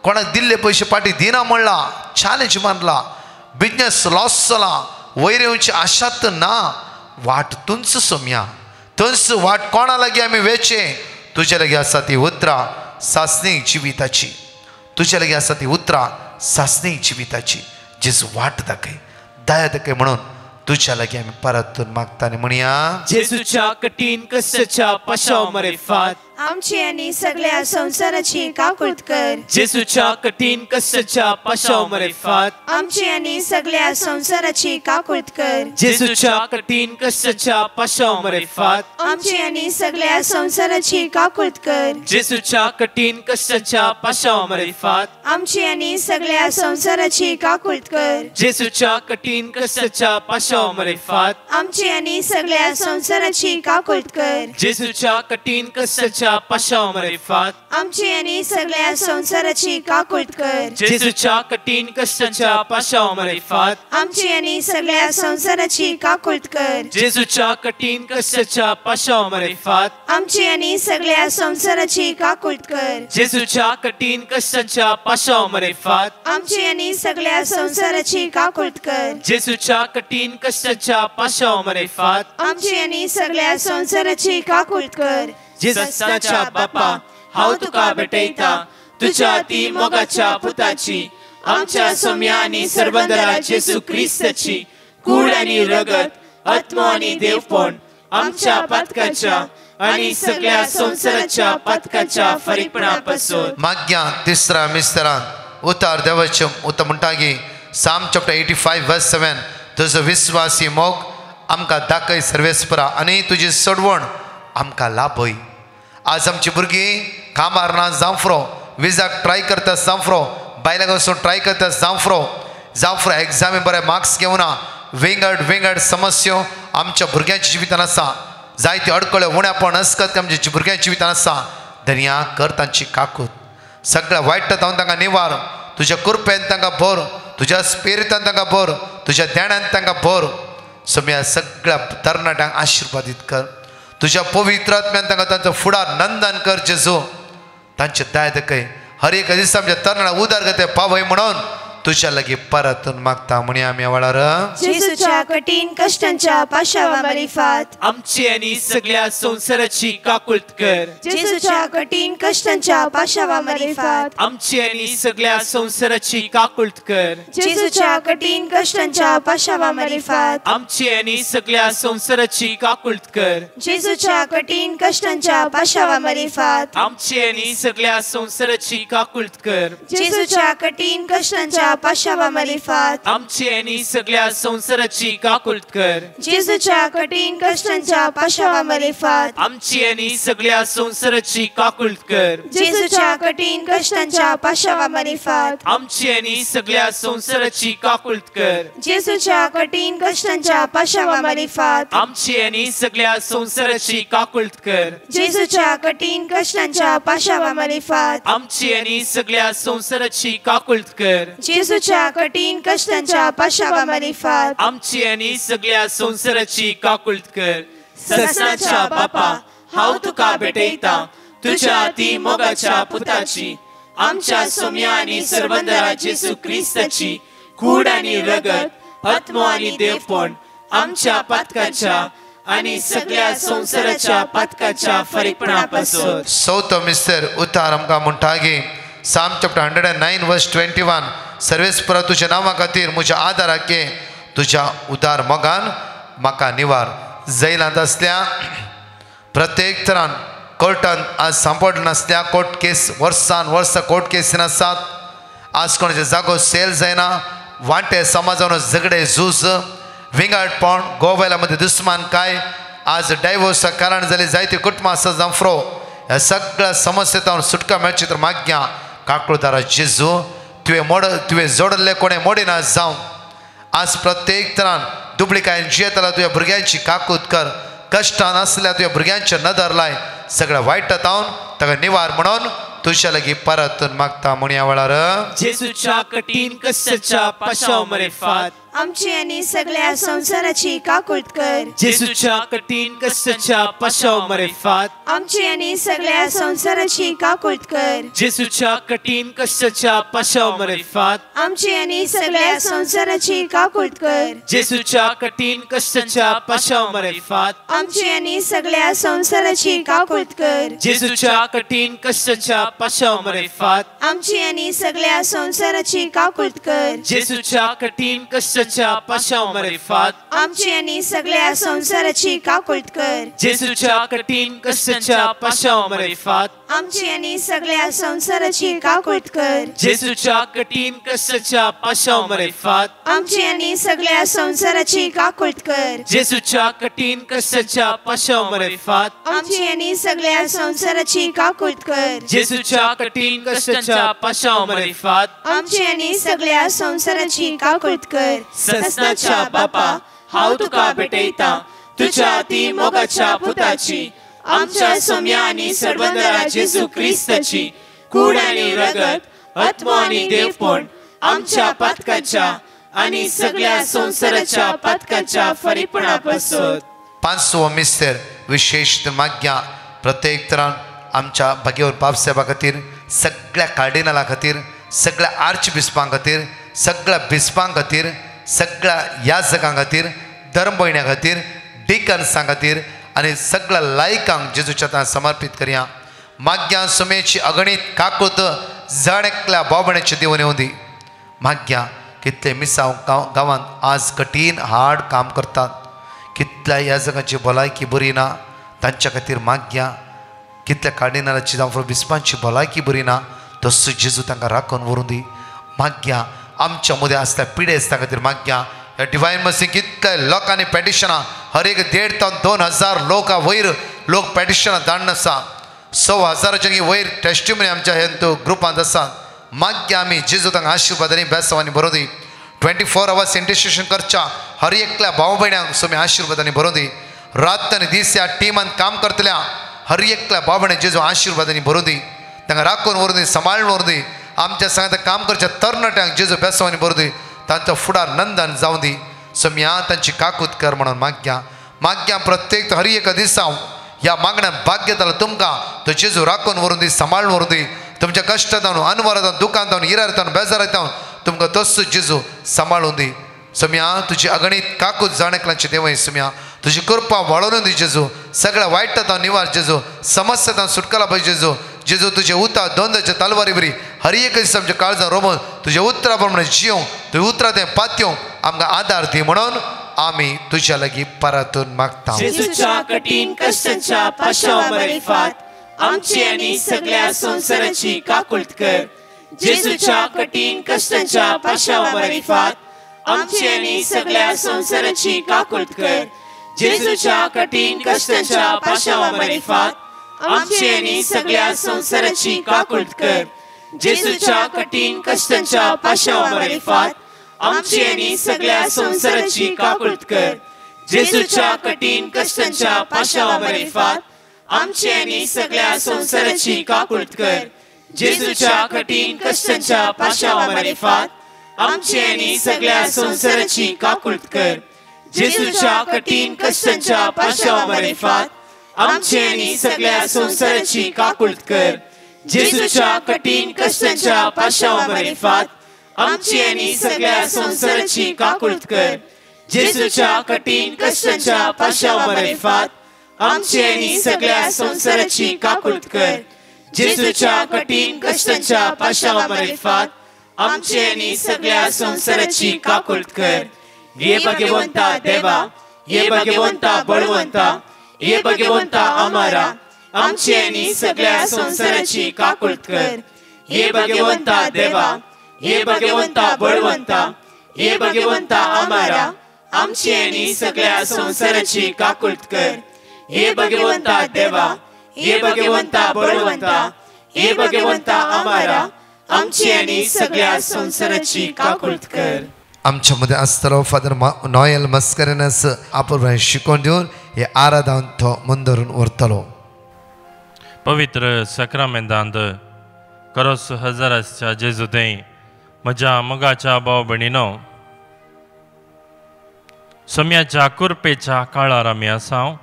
कोणाक दिल्ले पयशे पाटी दिना म्हणला चॅलेंज मारला बिझनेस लॉस जाला वयर येवची आशात ना वाट तुंच सोम्या तुंच वाट कोणा लागी आमी वेचे तुझ्या लागी आसा ती उतरां सासणीक जिविताची तुझ्या लागी आसा ती उतरां सासणीक जिविताची जेजू वाट दाखय दया दाखय म्हणून तुझ्या लागी आमी परतून मागता आनी म्हणया जेजूच्या कठीण कष्टाच्या पाशाव मरेफात आमची आणि सगळ्या संसाराची काकुळत कर. जेजूच्या कठीण कष्टाच्या पाशाव मरेफात आमची आणि सगळ्या संसाराची काकुळत कर. जेजूच्या कठीण कष्टाच्या पाशाव मरेफात आमची आणि सगळ्या संसाराची काकुळत कर. जेजूच्या कठीण कष्टाच्या पाशाव मरेफात आमची आणि सगळ्या संसाराची काकुळत कर. जेजूच्या कठीण कष्टाच्या पाशाव मरेफात आमची आणि सगळ्या संसाराची काकुळत कर. जेजूच्या कठीण कष्टाच्या पाशाव मरेफात आमची आणि सगळ्या संसाराची काकुळत कर. जेजूच्या कठीण कष्टाच्या पाशाव मरेफात आमची आणि सगळ्या संसाराची काकुळत कर. जेजूच्या कठीण कष्टाच्या पाशाव मरेफात आमची आणि सगळ्या संसाराची काकुळत कर. जेजूच्या कठीण कष्टाच्या पाशाव मरेफात आमची आणि सगळ्या संसाराची काकुळत कर. जेजूच्या कठीण कष्टाच्या पाशाव मरेफात आमची आणि सगळ्या संसाराची काकुळत कर. जेजूच्या बापा हांव तुका भेटयता तुझ्या ती मोगाच्या पुताची आमच्या सोम्या आनी सरबंदरा जेजू क्रिस्ताची कूड आनी रगत आत्मो आनी देवपण आमच्या पातकाच्या आनी सगळ्या संसाराच्या पातकाच्या फरीपणा पासून माग्या तिसरा मिस्त्रान उतार देवाचे उत म्हणटागी साम चॅप्टर 85 वर्स 7 तुजो विश्वासी मोग आमकां दाखय सर्वेस्परा आनी तुजी सडवण आमकां लाभय. आज आमची भुरगीं कामार ना जावफ्रो विजाक ट्राय करता जावफ्रो बायलाक वचून ट्राय करता जावफ्रो एग्जामी बरे मार्क्स घेवना वेंगड समस्यो आमच्या भुरग्यांच्या जिवितान आसा जायत्यो अडकळ्यो उण्यापण अस्कत आमच्या भुरग्यांच्या जिवितान आसा. धन्या कर तांची काकूत सगळ्या वायटांत हांव तांकां निवार तुज्या कृपेन तांकां भर तुज्या स्पिरितान तांकां भर तुज्या ध्यानान तांकां भर. सोम्या सगळ्या तरणाट्यांक आशिर्वादीत कर तुझ्या पवित्र आत्म्यान तांकां तांचो फुडार नंदन कर जेजू तांचे दया दाखय हर एक दिसा आमच्या तरणाट्यांक उदार गते पावय म्हणून तुझ्या लागी परतून मागता म्हणी आमी वेळार जेजूच्या कठीण कष्टांच्या पाशावा मरेफात आमची आनी सगळ्या संसाराची काकुळत कर. जेजूच्या कठीण कष्टांच्या पाशावा मरेफात आमची आनी सगळ्या संसाराची काकुळत कर. जेजूच्या कठीण कष्टांच्या पाशावा मरेफात आमची आनी सगळ्या संसाराची काकुळत कर. जेजूच्या कठीण कष्टांच्या पाशावा मरेफात आमची आनी सगळ्या संसाराची काकुळत कर. जेजूच्या कठीण कष्टांच्या पाशावा मरेफात आमची आनी सगळ्या संसाराची काकुळत कर. जेजूच्या कठीण कष्टांच्या पाशावा मरेफात आमची आनी सगळ्या संसाराची काकुळत कर. जेजूच्या कठीण कष्टांच्या पाशावा मरेफात आमची आनी सगळ्या संसाराची काकुळत कर. जेजूच्या कठीण कष्टांच्या पाशावा मरेफात आमची आनी सगळ्या संसाराची काकुळत कर. जेजूच्या कठीण कष्टांच्या पाशावा मरेफात आमची आनी सगळ्या संसाराची काकुळत कर. जेजूच्या कठीण कष्टांच्या पाशावा मरेफात आमची आनी सगळ्या संसाराची काकुळत कर. ससनाच्या बापा हांव तुका भेटयता तुझ्या ती मोगाच्या पुताची आमच्या सोम्या आनी सरबंदरा जेजू क्रिस्ताची कूड आनी रगत आत्मो आनी देवपण आमच्या पातकाच्या आनी सगळ्या संसाराच्या पातकाच्या फरीपणा पासून. चवथो मिस्टर उतार आमकां म्हणटागी साम चॅप्टर 109 वर्स 21 सर्वेस्परा तुज्या नांवा खातीर म्हज्या आदाराके तुज्या उदार मोगान म्हाका निवार. जैलांत आसल्या प्रत्येक तरान कोर्टान आज सांपड नासल्या कोर्ट केस वर्सान वर्स कोर्ट केसीन आसात. आज कोणाचे जागो सेल जायना वांटे समाजान झगडे झूज विंगडपण गोव्याला मध्ये दुस्मान काय आज डायवोर्सा कारण जाली जायती कुटुंबां आसा जावफ्रो ह्या सगळ्या समस्येंत सुटका मेळची तर माग्या काकुळदारा जेजू तुवें जोडले कोणे मोडिना जावं आज प्रत्येक तरान दुबळीकायेन जियेतला तुझ्या भुरग्यांची काकूत कर. कश्टान आसल्या तुझ्या भुरग्यांचे नदर लाय सगळ्या वायटांत ताका निवार म्हणून तुझ्या लागी परतून मागता म्हण ह्या वेळार जेजूच्या कठीण कष्टाच्या पाशाव मरेफात आमची आणि सगळ्या संसाराची काकुळत कर. जेजूच्या कठीण कष्टाच्या पाशावर फात आमची आणि सगळ्या संसाराची काकुळत कर. जेजूच्या कठीण कष्टाच्या पाशावर फात आमची आणि सगळ्या संसाराची काकुळत कर. जेजूच्या कठीण कष्टाच्या पाशावर फात आमची आणि सगळ्या संसाराची काकुळत कर. जेजूच्या कठीण कष्टाच्या पाशावर फात आमची आणि सगळ्या संसाराची काकुळत कर. जेजूच्या कठीण कष्टाच्या पाशावर फात आमची आणि सगळ्या संसाराची काकुळत कर. जेजूच्या कठीण कष्टाच्या पाशावर फात आमची आणि सगळ्या संसाराची काकुळत कर. जेजूच्या कठीण कष्टाच्या पाशावर फात आमची आणि सगळ्या संसाराची काकुळत कर. जेजूच्या कठीण कष्टाच्या पाशावर फात आमची आणि सगळ्या संसाराची काकुळत कर. जेजूच्या कठीण कष्टाच्या पाशावर फात आमची आणि सगळ्या संसाराची काकुळत कर. सस्नाच्या बापा हांव तुका भेटयता तुझ्या ती मोगाच्या पुताची आमच्या सोम्या आणि सर्वंदरा जेजू क्रिस्ताची कूड आणि रगत आत्मा आणि देवपण आमच्या पातकाच्या आणि सगळ्या संसाराच्या पातकाच्या फरीपणापासून. पांचवो मिस्तर विशेष माग्या प्रत्येक तरान आमच्या भाग्यवर बापसाहेबा खातीर, सगळ्या कार्डिनला खातीर, सगळ्या आर्च बिस्पां खातीर, सगळ्या बिस्पां खातीर, सगळ्या याजकां खातीर, धर्म भयण्यां खातीर, डिकन्सां खातीर आनी सगळ्या लायकांक जेजूच्या हातांत समर्पीत करया. माग्या सुमेची अगणीत काकूत जण एकल्या बोबण्याची देवून येवं दी. माग्या कितले मिसांव गांवांत आज कठीण हार्ड काम करतात, कितल्या याजकांची भलायकी बरी ना तांच्या खातीर माग्या. कितल्या कार्डिनलाची जावं बिस्पांची भलायकी बरी ना, तसो जेजू तांकां राखून व्हरून दी. माग्या आमच्या मदें आसता पिडे आसता खातीर माग्या. ह्या डिवायन मसी कितले लोकांनी पेटिशनां हर एक 1,500 ते 2,000 लोकां वयर लोक पेटिशनां धाडून आसा. 6,000च्या वयर टेस्टिमनी आमच्या हे ग्रुपांत आसात. माग्या आमी जेजू तांकां आशिर्वादांनी बेसांवांनी भरूं दी. 24 hours इंटरसेशन करच्या हर एकल्या भाव भयण्यांक सोमी आशिर्वादांनी भरूं दी. रात आनी दीस ह्या टिमान काम करतल्या हर एकल्या भाव भयण्या जेजू आशिर्वादांनी भरूं दी. तांकां राखून व्हरून दी, सांबाळून व्हरून दी. आमच्या सांगात काम करच्या तरणाट्यांक जेजू बेसांवांनी भरूं दी. तांचो फुडार नंदन जावं दी. सोम्या तांची काकूत कर म्हणून माग्या. माग्या प्रत्येक हर एका दिसा ह्या मागण्यान भाग्य जाल्यार तुमकां तो जेजू राखून व्हरून दी, सांबाळून व्हरून दी. तुमच्या कश्टांतावन, अनवरांतावन, दुखांतावन, इरारतावन, बेजारांतावन तुमकां तसो जेजू सांबाळून दी. सोम्या तुजी अगणीत काकूत जाणेकलांची देवय सोम्या तुजी कृपा वळोवन दी जेजू. सगळ्या वायटांतावन निवार जेजू, समस्यातावन सुटका पाहिजे जेजू. जेजू तुजे उतार दोंदाच्या तलवारी बरी हर एक दिसा आमच्या काळजां रोमन तुज्या उतरा प्रमाणे जियोंक, तुज्या उतरां तें पात्योंक आमकां आदार दी म्हणून आमी तुज्या लागीं परतून मागता. जेजूच्या कठीण कष्टाच्या पाशावर फात आमची आणि सगळ्या संसाराची काकुळत कर. जेजूच्या कठीण कष्टाच्या पाशावर फात आमची आणि सगळ्या संसाराची काकुळत कर. जेजूच्या कठीण कष्टाच्या पाशावर फात आमची आणि सगळ्या संसाराची काकुळत कर. जेजूच्या कठीण कष्टाच्या पाशावर फात आमची आणि सगळ्या संसाराची काकुळत कर. जेजूच्या कठीण कष्टाच्या पाशावर फात आमची आणि सगळ्या संसाराची काकुळत कर. जेजूच्या कठीण कष्टाच्या पाशावर फात आमची आणि सगळ्या संसाराची काकुळत कर. जेजूच्या कठीण कष्टाच्या पाशावर फात आमची आणि सगळ्या संसाराची काकुळत कर. जेजूच्या कठीण कष्टाच्या पाशावर फात आमची आणि सगळ्या संसाराची काकुळत कर. जेजूच्या कठीण कष्टाच्या पाशावर फात आमची आणि सगळ्या संसाराची काकुळत कर. जेजूच्या कठीण कष्टाच्या पाशावर फात आमची आणि सगळ्या संसाराची काकुळत कर. ये भगवंता देवा, ये भगवंता बळवंता, ये भगवंता आम्हारा आमची आणि सगळ्या संसाराची काकुळत कर. ये भगवंता देवा, ये भगवंता बळवंता, ये भगवंता आम्हारा आमची आणि सगळ्या संसाराची काकुळत कर. ये भगवंता देवा, ये भगवंता बळवंता, ये भगवंता आम्हारा आमची आणि सगळ्या संसाराची काकुळत कर. आमच्या मध्ये आसतलो फादर नॉयल मस्करेनस आपण शिकवण दिवन हे आराधन तो मुंदरून व्हरतलो. पवित्र सक्रामेंतांत करोस हजाराच्या जेजू देय म्हज्या मोगाच्या भाव भयणीनो, सोम्याच्या कुरपेच्या काळार आमी आसाव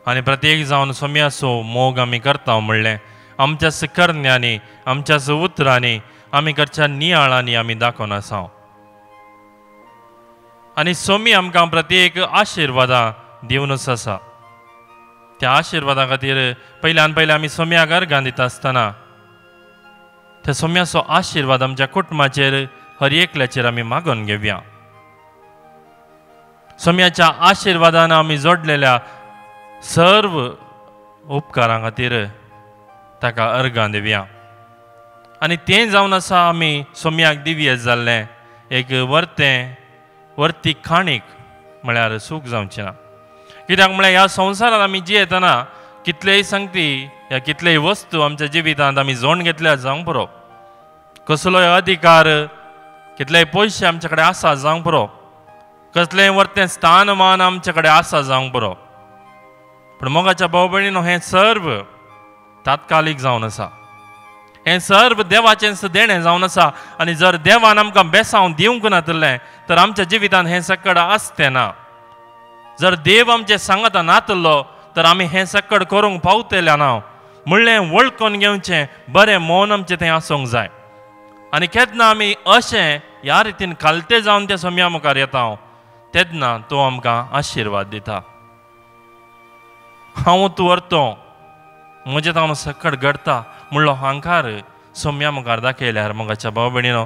आनी प्रत्येक जावन सोम्याचो मोग आमी करता म्हणलें आमच्याच करण्यांनी आमच्याच उतरांनी आमी कडच्या नियाळांनी आमी दाखोवन आसाव आनी सोमी आमकां प्रत्येक आशिर्वादां दिवनूच आसा. त्या आशिर्वादा खातीर पयल्यान पयले आमी सोम्याक अर्घां दिता आसतना त्या सोम्याचो आशिर्वाद आमच्या कुटुंबाचेर हर एकल्याचेर आमी मागून घेवया. सोम्याच्या आशिर्वादान आमी जोडलेल्या सर्व उपकारां खातीर ताका अर्घां दिवया. आनी तें जावन आसा आमी सोम्याक दिवया जाल्लें एक वर्ती खाणीक म्हळ्यार सूख जावचें ना. कित्याक म्हळ्यार ह्या संवसारांत आमी जियेतना कितलेय संगती या कितलेय वस्तू आमच्या जिवितांत आमी जोड घेतल्या जावंक पुरो, कसलोय अधिकार कितलेय पयशे आमचे कडेन आसा जावंक पुरो, कसलेंय वर्तें स्थानमान आमचे कडेन आसा जावंक पुरो, पूण मोगाच्या भाव भयणीनो हें सर्व तात्कालीक जावन आसा. हें सर्व देवाचें देणें जावन आसा. आनी जर देवान आमकां बेसांव दिवंक नातलें तर आमच्या जिवितांत हें सकड आसतें ना. जर देव आमचे सांगता नातलो तर आमी हें सकड करूंक पावतले ना. म्हणलें वळखून घेवचें, बरें मौन आमचें तें आसूंक जाय. आनी केन्ना आमी अशें ह्या रितीन खालते जावन त्या सोम्या मुखार येता तेन्ना तो आमकां आशिर्वाद दिता. हांव तूं व्हरतो म्हजें हांव सकड घडता म्हणलो हांकार सोम्या मुखार दाखयल्यार मोगाच्या भाव भयणीनो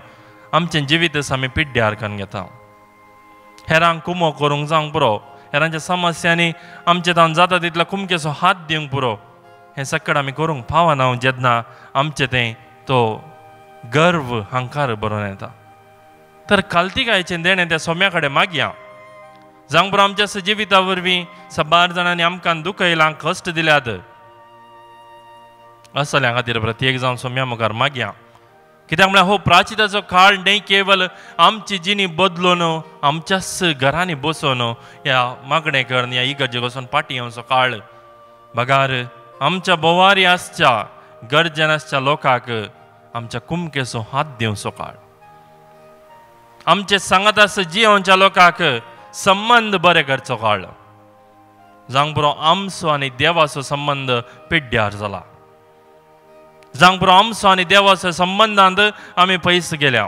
आमचें जिवीत आमी पिड्ड्यार करून घेता. हेरांक कुमो करूंक जावंक पुरो, हेरांच्या समस्यांनी आमचे जावन जाता तितलो कुमकेचो हात दिवंक पुरो, हें सकड आमी करूंक पावना जेन्ना आमचें तें तो गर्व हांकार बरोवन येता. तर काल्तिकायेचें देणें त्या सोम्या कडेन मागया. जावंक पुरो आमच्या जिविता वरवीं साबार जाणांनी आमकां दुखयलां, कश्ट दिल्यात, असल्या खातीर प्रत्येक जावन सोम्या मुखार मागया. कित्याक म्हळ्यार हो प्राचिताचो काळ न्हय केवल आमची जिणी बदलून आमच्याच घरांनी बसून ह्या मागणें करून ह्या इगर्जेक वचून पाटी येवचो काळ, बगार आमच्या बोवारी आसच्या गरजेन आसच्या लोकांक आमच्या कुमकेचो हात दिवचो काळ, आमचे सांगत आस जियोच्या लोकांक संबंद बरे करचो काळ. जावंक पुरो आमचो आनी देवाचो संबंध पिड्ड्यार जाला. जावंक पुरो आमचो आनी देवाचो संबंदांत आमी पयस गेल्या.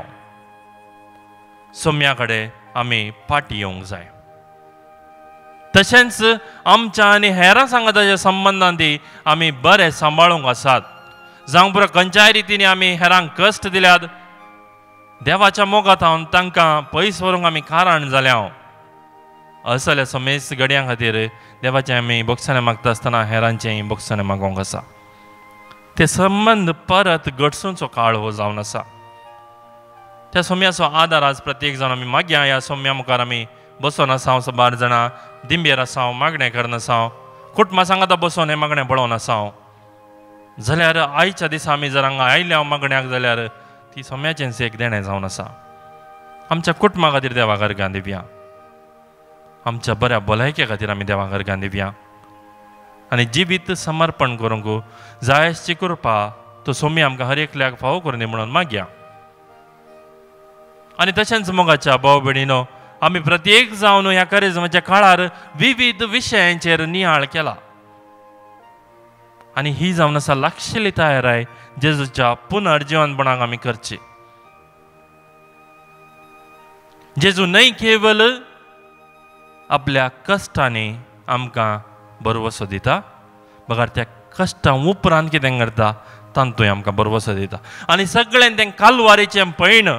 सोम्या कडेन आमी फाटी येवंक जाय. तशेंच आमच्या आनी हेरां सांगताच्या संबंदांती आमी बरें सांबाळूंक आसात. जावंक पुरो खंयच्याय रितीन आमी हेरांक कश्ट दिल्यात, देवाच्या मोगात हांव तांकां पयस व्हरूंक आमी कारण जाल्या. असल्या समेस घडयां खातीर देवाचें आमी बक्षाणें मागता आसतना हेरांचेंय बक्षाणें मागोवंक आसा. ते संबंद परत घडसूचो काळ हो जावन आसा. त्या सोम्याचो आदार आज प्रत्येक जाण आमी मागया. ह्या सोम्या मुखार आमी बसून आसाव, साबार जाणां दिंबेर आसाव, मागणें करन आसाव, कुटुंबा सांगाता बसून हें मागणें पळोवन आसाव. जाल्यार आयच्या दिसा आमी जर हांगा आयल्या मागण्याक जाल्यार ती सोम्याचेंच एक देणें जावन आसा. आमच्या कुटुंबा खातीर देवाक अर्घां दिवया, आमच्या बऱ्या भलायके खातीर आमी देवाक अर्घां दिवया आनी जिवीत समर्पण करूंक जाय आसची कृपा तो सोमी आमकां हर एकल्याक फावो करून दी म्हणून मागया. आनी तशेंच मोगाच्या भाव भयणीनो आमी प्रत्येक जावन ह्या करिजमाच्या काळार विविध विशयांचेर नियाळ केला. आनी ही जावन आसा लागशिल्ली तयाराय जेजूच्या पुनर्जीवनपणाक आमी करची. जेजू न्हय केवल आपल्या कश्टांनी आमकां बरवसो दिता, बगार त्या कश्टां उपरांत कितें करता तांतूय आमकां बरवसो दिता. आनी सगळें तें कालवारीचें पैण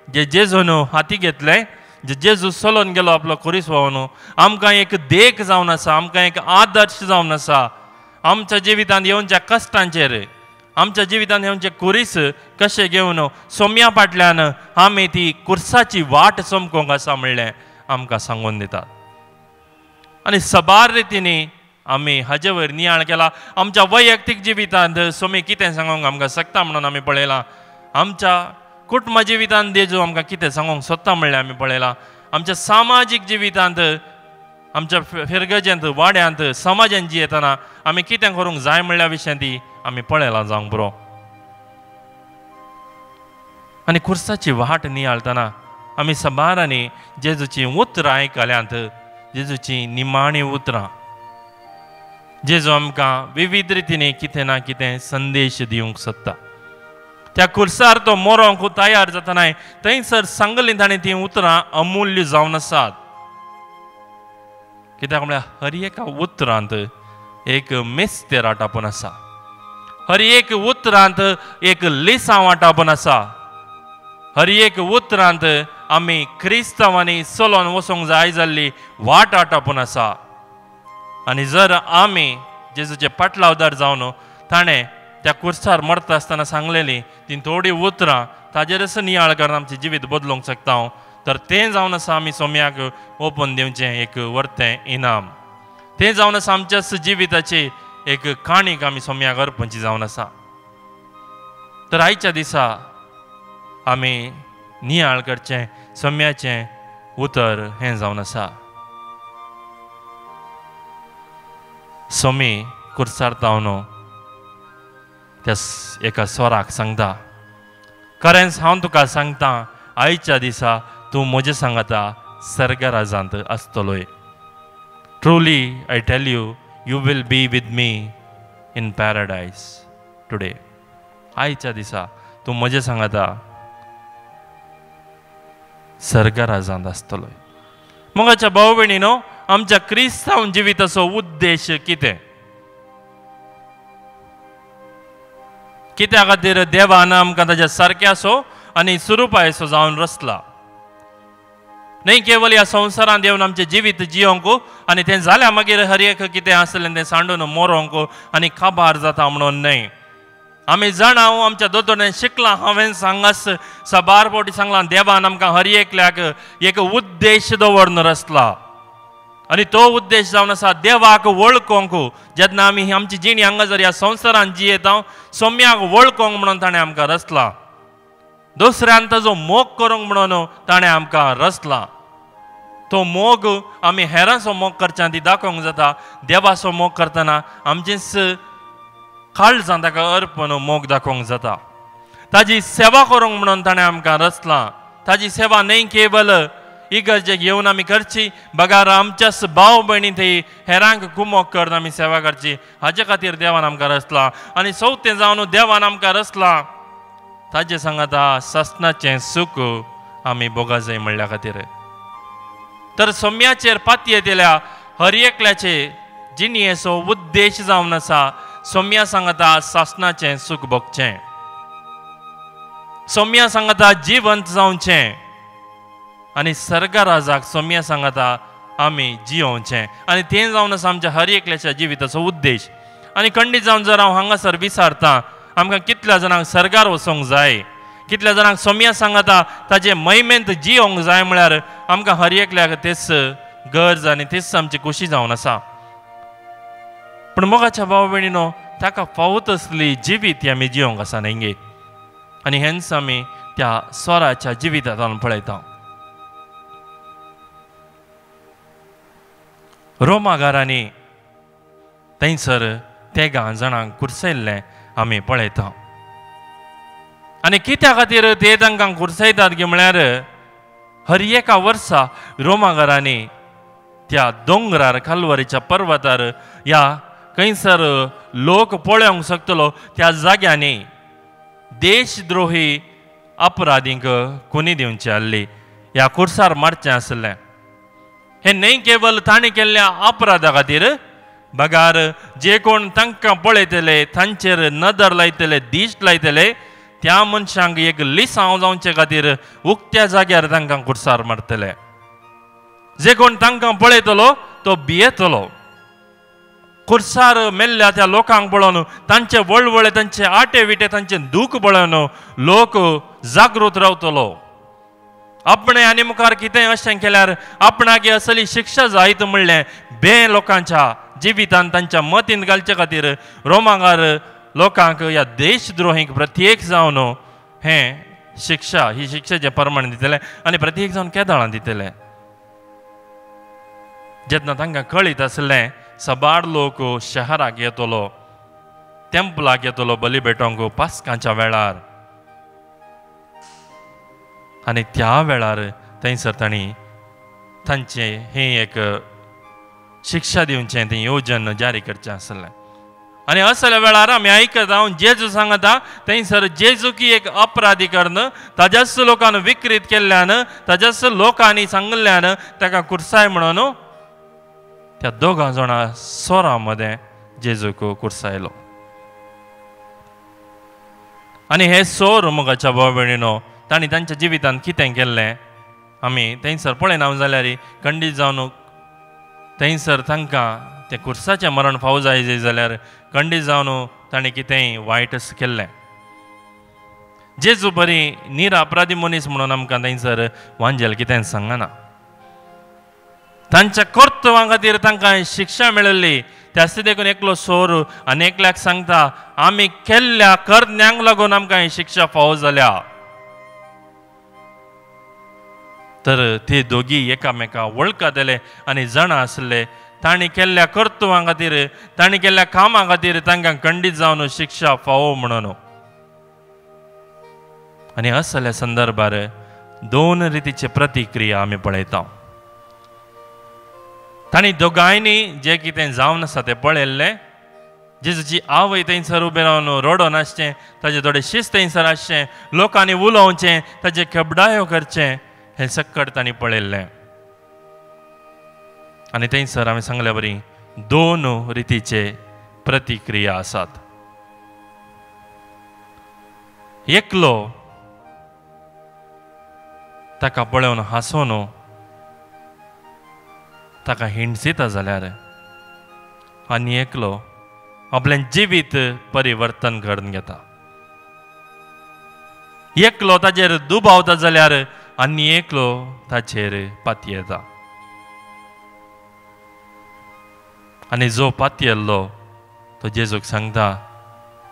जे जेजून हाती घेतलें, जे जेजू चलोवन गेलो आपलो कुरीस व्हांवन, आमकां एक देख जावन आसा, आमकां एक आदर्श जावन आसा. आमच्या जिवितांत येवच्या कश्टांचेर, आमच्या जिवितांत येवचे कुरीस कशें घेवन सोम्या फाटल्यान आमी ती कुर्साची वाट चमकोवंक आसा म्हणलें आमकां सांगून दितात. आनी सबार रितीनी आमी हाजे वयर नियाळ केला. आमच्या वैयक्तीक जिवितांत सोमी कितें सांगूंक आमकां शकता म्हणून आमी पळयलां. आमच्या कुटुंब जिवितांत जेजू आमकां कितें सांगूंक सोदता म्हणलें आमी पळयलां. आमच्या सामाजीक जिवितांत, आमच्या फिरगजेंत, वाड्यांत, समाजांत जियेतना आमी कितें करूंक जाय म्हणल्या विशयां ती आमी पळयलां जावंक पुरो. आनी कुर्साची वाट नियाळतना आमी सबारांनी जेजूची उतरां आयकल्यांत जेजूची निमाणी उतरां जेजू आमकां विविध रितीने कितें ना कितें संदेश दिवंक सोदता. त्या खुर्सार तो मोरोंक तयार जातना थंयसर सांगलीं ताणें ती उतरां अमूल्य जावन आसात. कित्याक म्हळ्यार हर एका उतरांत एक मेस्तें राटापून आसा. हर एक उतरांत एक लिसांव वांटापून आसा. हर एक उतरांत आमी क्रिस्तांवांनी चलोन वचोंक जाय जाल्ली वाट वांटापून आसा. आनी जर आमी जेजूचे पाटलावदार जावन ताणें त्या कुर्सार मरता आसतना सांगलेली ती थोडी उतरां ताजेरच नियाळ करून आमचें जिवीत बदलूंक शकता तर तें जावन आसा आमी सोम्याक ओपून दिवचें एक वर्तें इनाम. तें जावन आसा आमच्या जिविताची एक काणीक आमी सोम्याक अर्पणची जावन आसा. तर आयच्या दिसा आमी नियाळ करचें सोम्याचें उतर हें जावन आसा. सोमी कुर्सार तावन त्या एका स्वराक सांगता खरेंच हांव तुका सांगता आयच्या दिसा तूं म्हजे सांगाता सर्ग राजांत आसतलोय. Truly I tell you you will be with me in paradise today. आयच्या दिसा तूं म्हजे सांगाता सर्ग राजांत आसतलोय. मोगाच्या भाव भयणीनो आमच्या क्रिस्तांव जिविताचो उद्देश कितें? कित्या खातीर देवान आमकां ताच्या सारक्याचो आनी सुरूपायेचो जावन रचला. न्हय केवल ह्या संवसारांत येवन आमचें जिवीत जियोंक आनी तें जाल्या मागीर हर एक कितें आसलें तें सांडून मोरोंक आनी काबार जाता म्हणून न्हय. आमी जाणाव आमच्या दोतोरान शिकलां हांवें सांगास साबार फावटी सांगलां देवान आमकां हर एकल्याक एक उद्देश दवरून रचला. आनी तो उद्देश जावन आसा देवाक वळखोंक. जेन्ना आमी आमची जिणी हांगा जर ह्या संवसारांत जियेता सोम्याक वळखोंक म्हणून ताणें आमकां रचला. दुसऱ्यान ताजो मोग करूंक म्हणून ताणें आमकां रचला. तो मोग आमी हेरांचो मोग करच्यान ती दाखोवंक जाता. देवाचो मोग करतना आमचेच काळजां ताका अर्पण मोग दाखोवंक जाता. ताजी सेवा करूंक म्हणून ताणें आमकां रचला. ताजी सेवा न्हय केवल इगर्जेक येवन आमी करची बगार आमच्याच भाव भयणी थंय हेरांक कुमोग करून आमी सेवा करची हाचे खातीर देवान आमकां रचला. आनी चवथें जावन देवान आमकां रचला ताजे सांगाता ससनाचें सूख आमी भोगा जाय म्हणल्या खातीर. तर सोम्याचेर पातये येतल्या हर एकल्याचे जिणयेचो उद्देश जावन आसा सोम्या सांगाता सासनाचें सूख भोगचें. सोम्या सांगाता जिवंत जावचें आनी सर्ग राजाक सोम्या सांगाता आमी जियोवचें. आनी तें जावन आसा आमच्या हर एकल्याच्या जिविताचो उद्देश. आनी खंडीत जावन जर हांव हांगासर विचारतां आमकां कितल्या जाणांक सर्गार वचोंक जाय कितल्या जाणांक सोम्या सांगाता ताजे महिमेंत जियोंक जाय म्हळ्यार आमकां हर एकल्याक तेच गरज आनी तेच आमची खोशी जावन आसा. पूण मोगाच्या भाव भयणीनो ताका फावत असली जिवीत ती आमी जियोंक आसा न्हय. आनी हेंच आमी त्या स्वराच्या जिवितांत पळयता. रोमागारांनी थंयसर तेगा जाणांक कुर्सयल्लें आमी पळयता. आनी कित्या खातीर ते तांकां कुर्सयतात गे म्हळ्यार हर एका वर्सा रोमागारांनी त्या दोंगरार काल्वरीच्या पर्वतार ह्या खंयसर लोक पळोवंक शकतलो त्या जाग्यांनी देशद्रोही अपराधींक खुनी दिवची आसली. ह्या कुर्सार मारचें आसलें. हे न्हय केवल ताणें केल्ल्या अपराधा खातीर बगार जे कोण तांकां पळयतले तांचेर नदर लायतले दिश्ट लायतले त्या मनशांक एक लिसांव जावचे खातीर उक्त्या जाग्यार तांकां कुर्सार मारतले. जे कोण तांकां पळयतलो तो भियेतलो. कुर्सार मेल्ल्या त्या लोकांक पळोवन तांचे वळवळे तांचे आटे विटे तांचे दूख पळोवन लोक जागृत रावतलो. आपणे आनी मुखार कितें अशें केल्यार आपणाक असली शिक्षा जायत म्हणलें बे लोकांच्या जिवितांत तांच्या मतींत घालचे खातीर रोमागार लोकांक ह्या देशद्रोहींक प्रत्येक जावन हें शिक्षा ही शिक्षेचें प्रमाण दितले आनी प्रत्येक जावन केदाळां दितले. जेन्ना तांकां कळीत आसलें सबार लोक शहराक येतलो टेंपलाक येतलो बली भेटोंक पास्कांच्या वेळार आनी त्या वेळार थंयसर तांणी तांचे हें एक शिक्षा दिवचें तें येवजन जारी करचें आसलें. आनी असल्या वेळार आमी आयकत हांव जेजू सांगता थंयसर जेजू की एक अपराधी करन ताज्याच लोकांनी विकृत केल्ल्यान ताज्याच लोकांनी सांगल्यान ताका कुर्साय म्हणून त्या दोगां जाणां सोरां मदें जेजूक कुर्सायलो. आनी हे सोर मोगाच्या भाव भयणीनो तांणी तांच्या जिवितांत कितें केल्लें आमी थंयसर पळयना जाल्यार खंडीत जावन थंयसर तांकां तें कुर्साचें मरण फावो जाय जाल्यार खंडीत जावन ताणें कितेंय वायट केल्लें. जेजू बरी निरपराधी मनीस म्हणून आमकां थंयसर वांजेल कितें सांगना. तांच्या कर्तव्यां खातीर तांकां शिक्षा मेळिल्ली. त्याच देखून एकलो सोर आनी एकल्याक सांगता आमी केल्ल्या कर्त्यांक लागून आमकां ही शिक्षा फावो जाल्या. तर ते दोगी एकामेकां वळखताले आनी जाणा आसले तांणी केल्ल्या कर्तव्यां खातीर तांणी केल्ल्या कामां खातीर तांकां खंडीत जावन शिक्षा फावो म्हणून. आनी असल्या संदर्भार दोन रितीचे प्रतिक्रिया आमी पळयता. तांणी दोगांयनी जे कितें जावन आसा तें पळयल्लें. जेजूची आवय थंयसर उबें रावन रडोन आसचें, ताजें थोडें शिस्त थंयसर आसचें, लोकांनी उलोवचें, ताजे खेबडायो करचें हें सक्कट तांणी पळयल्लें. आनी थंयसर हांवें सांगल्या बरी दोन रितीचे प्रतिक्रिया आसात. एकलो ताका पळोवन हांसून ताका हिणसिता जाल्यार आनी एकलो आपलें जिवीत परिवर्तन करून घेता. एकलो ताचेर दुबावता जाल्यार आनी एकलो ताचेर पातयेता. आनी जो पातयेल्लो तो जेजूक सांगता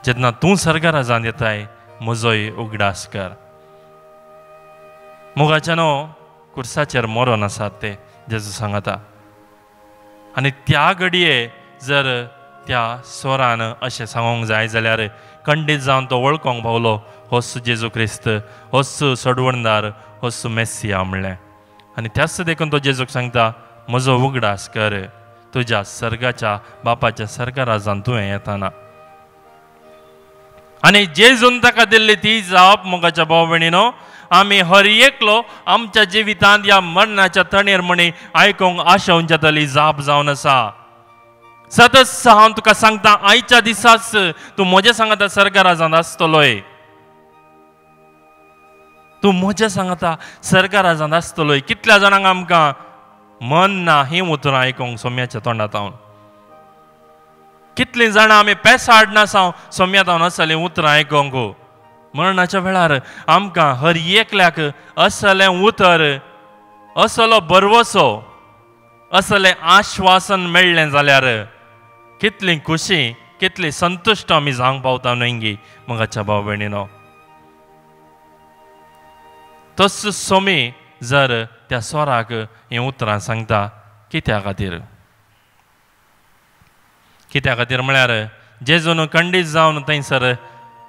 जेन्ना तूं सर्गराजांत येताय म्हजोय उगडास कर. मोगाच्या न्हू कुर्साचेर मरण आसात ते जेजू सांगता. आनी त्या घडये जर त्या सोरान अशें सांगूंक जाय जाल्यार खंडीत जावन तो वळखोंक पावलो होच जेजू क्रिस्त, होच सोडवणदार, होच मेस्सिया म्हणलें. आनी त्याच देखून तो जेजूक सांगता म्हजो उगडास कर, तुज्या सर्गाच्या बापाच्या सर्गराजांत तुवें येताना. आनी जेजून ताका दिल्ली ती जाप मोगाच्या भाव भयणीनो आमी हर एकलो आमच्या जिवितांत ह्या मरणाच्या तणेर म्हणी आयकूंक आशेवंच्यातली जाप जावन आसा. सतत हांव तुका सांगता आयच्या दिसाच तूं म्हज्या सांगता सर्गराजांत आसतलोय. तूं म्हज्या सांगता सर्गराजांत आसतलोय. कितल्या जाणांक आमकां मन ना ही उतरां आयकूंक सोम्याच्या तोंडांत. कितलीं जाणां आमी पेसाड ना साव सोम्यात आसतलीं उतरां आयकूंक. मरणाच्या वेळार आमकां हर एकल्याक असलें उतर, असलो बरवसो, असलें आश्वासन मेळ्ळें जाल्यार कितली खुशी, कितली संतुश्ट आमी जावंक पावता न्हय मोगाच्या भाव भयणीनो. तस सोमी जर त्या स्वराक हें उतरां सांगता कित्या खातीर? कित्या खातीर म्हळ्यार जेजून खंडीत जावन थंयसर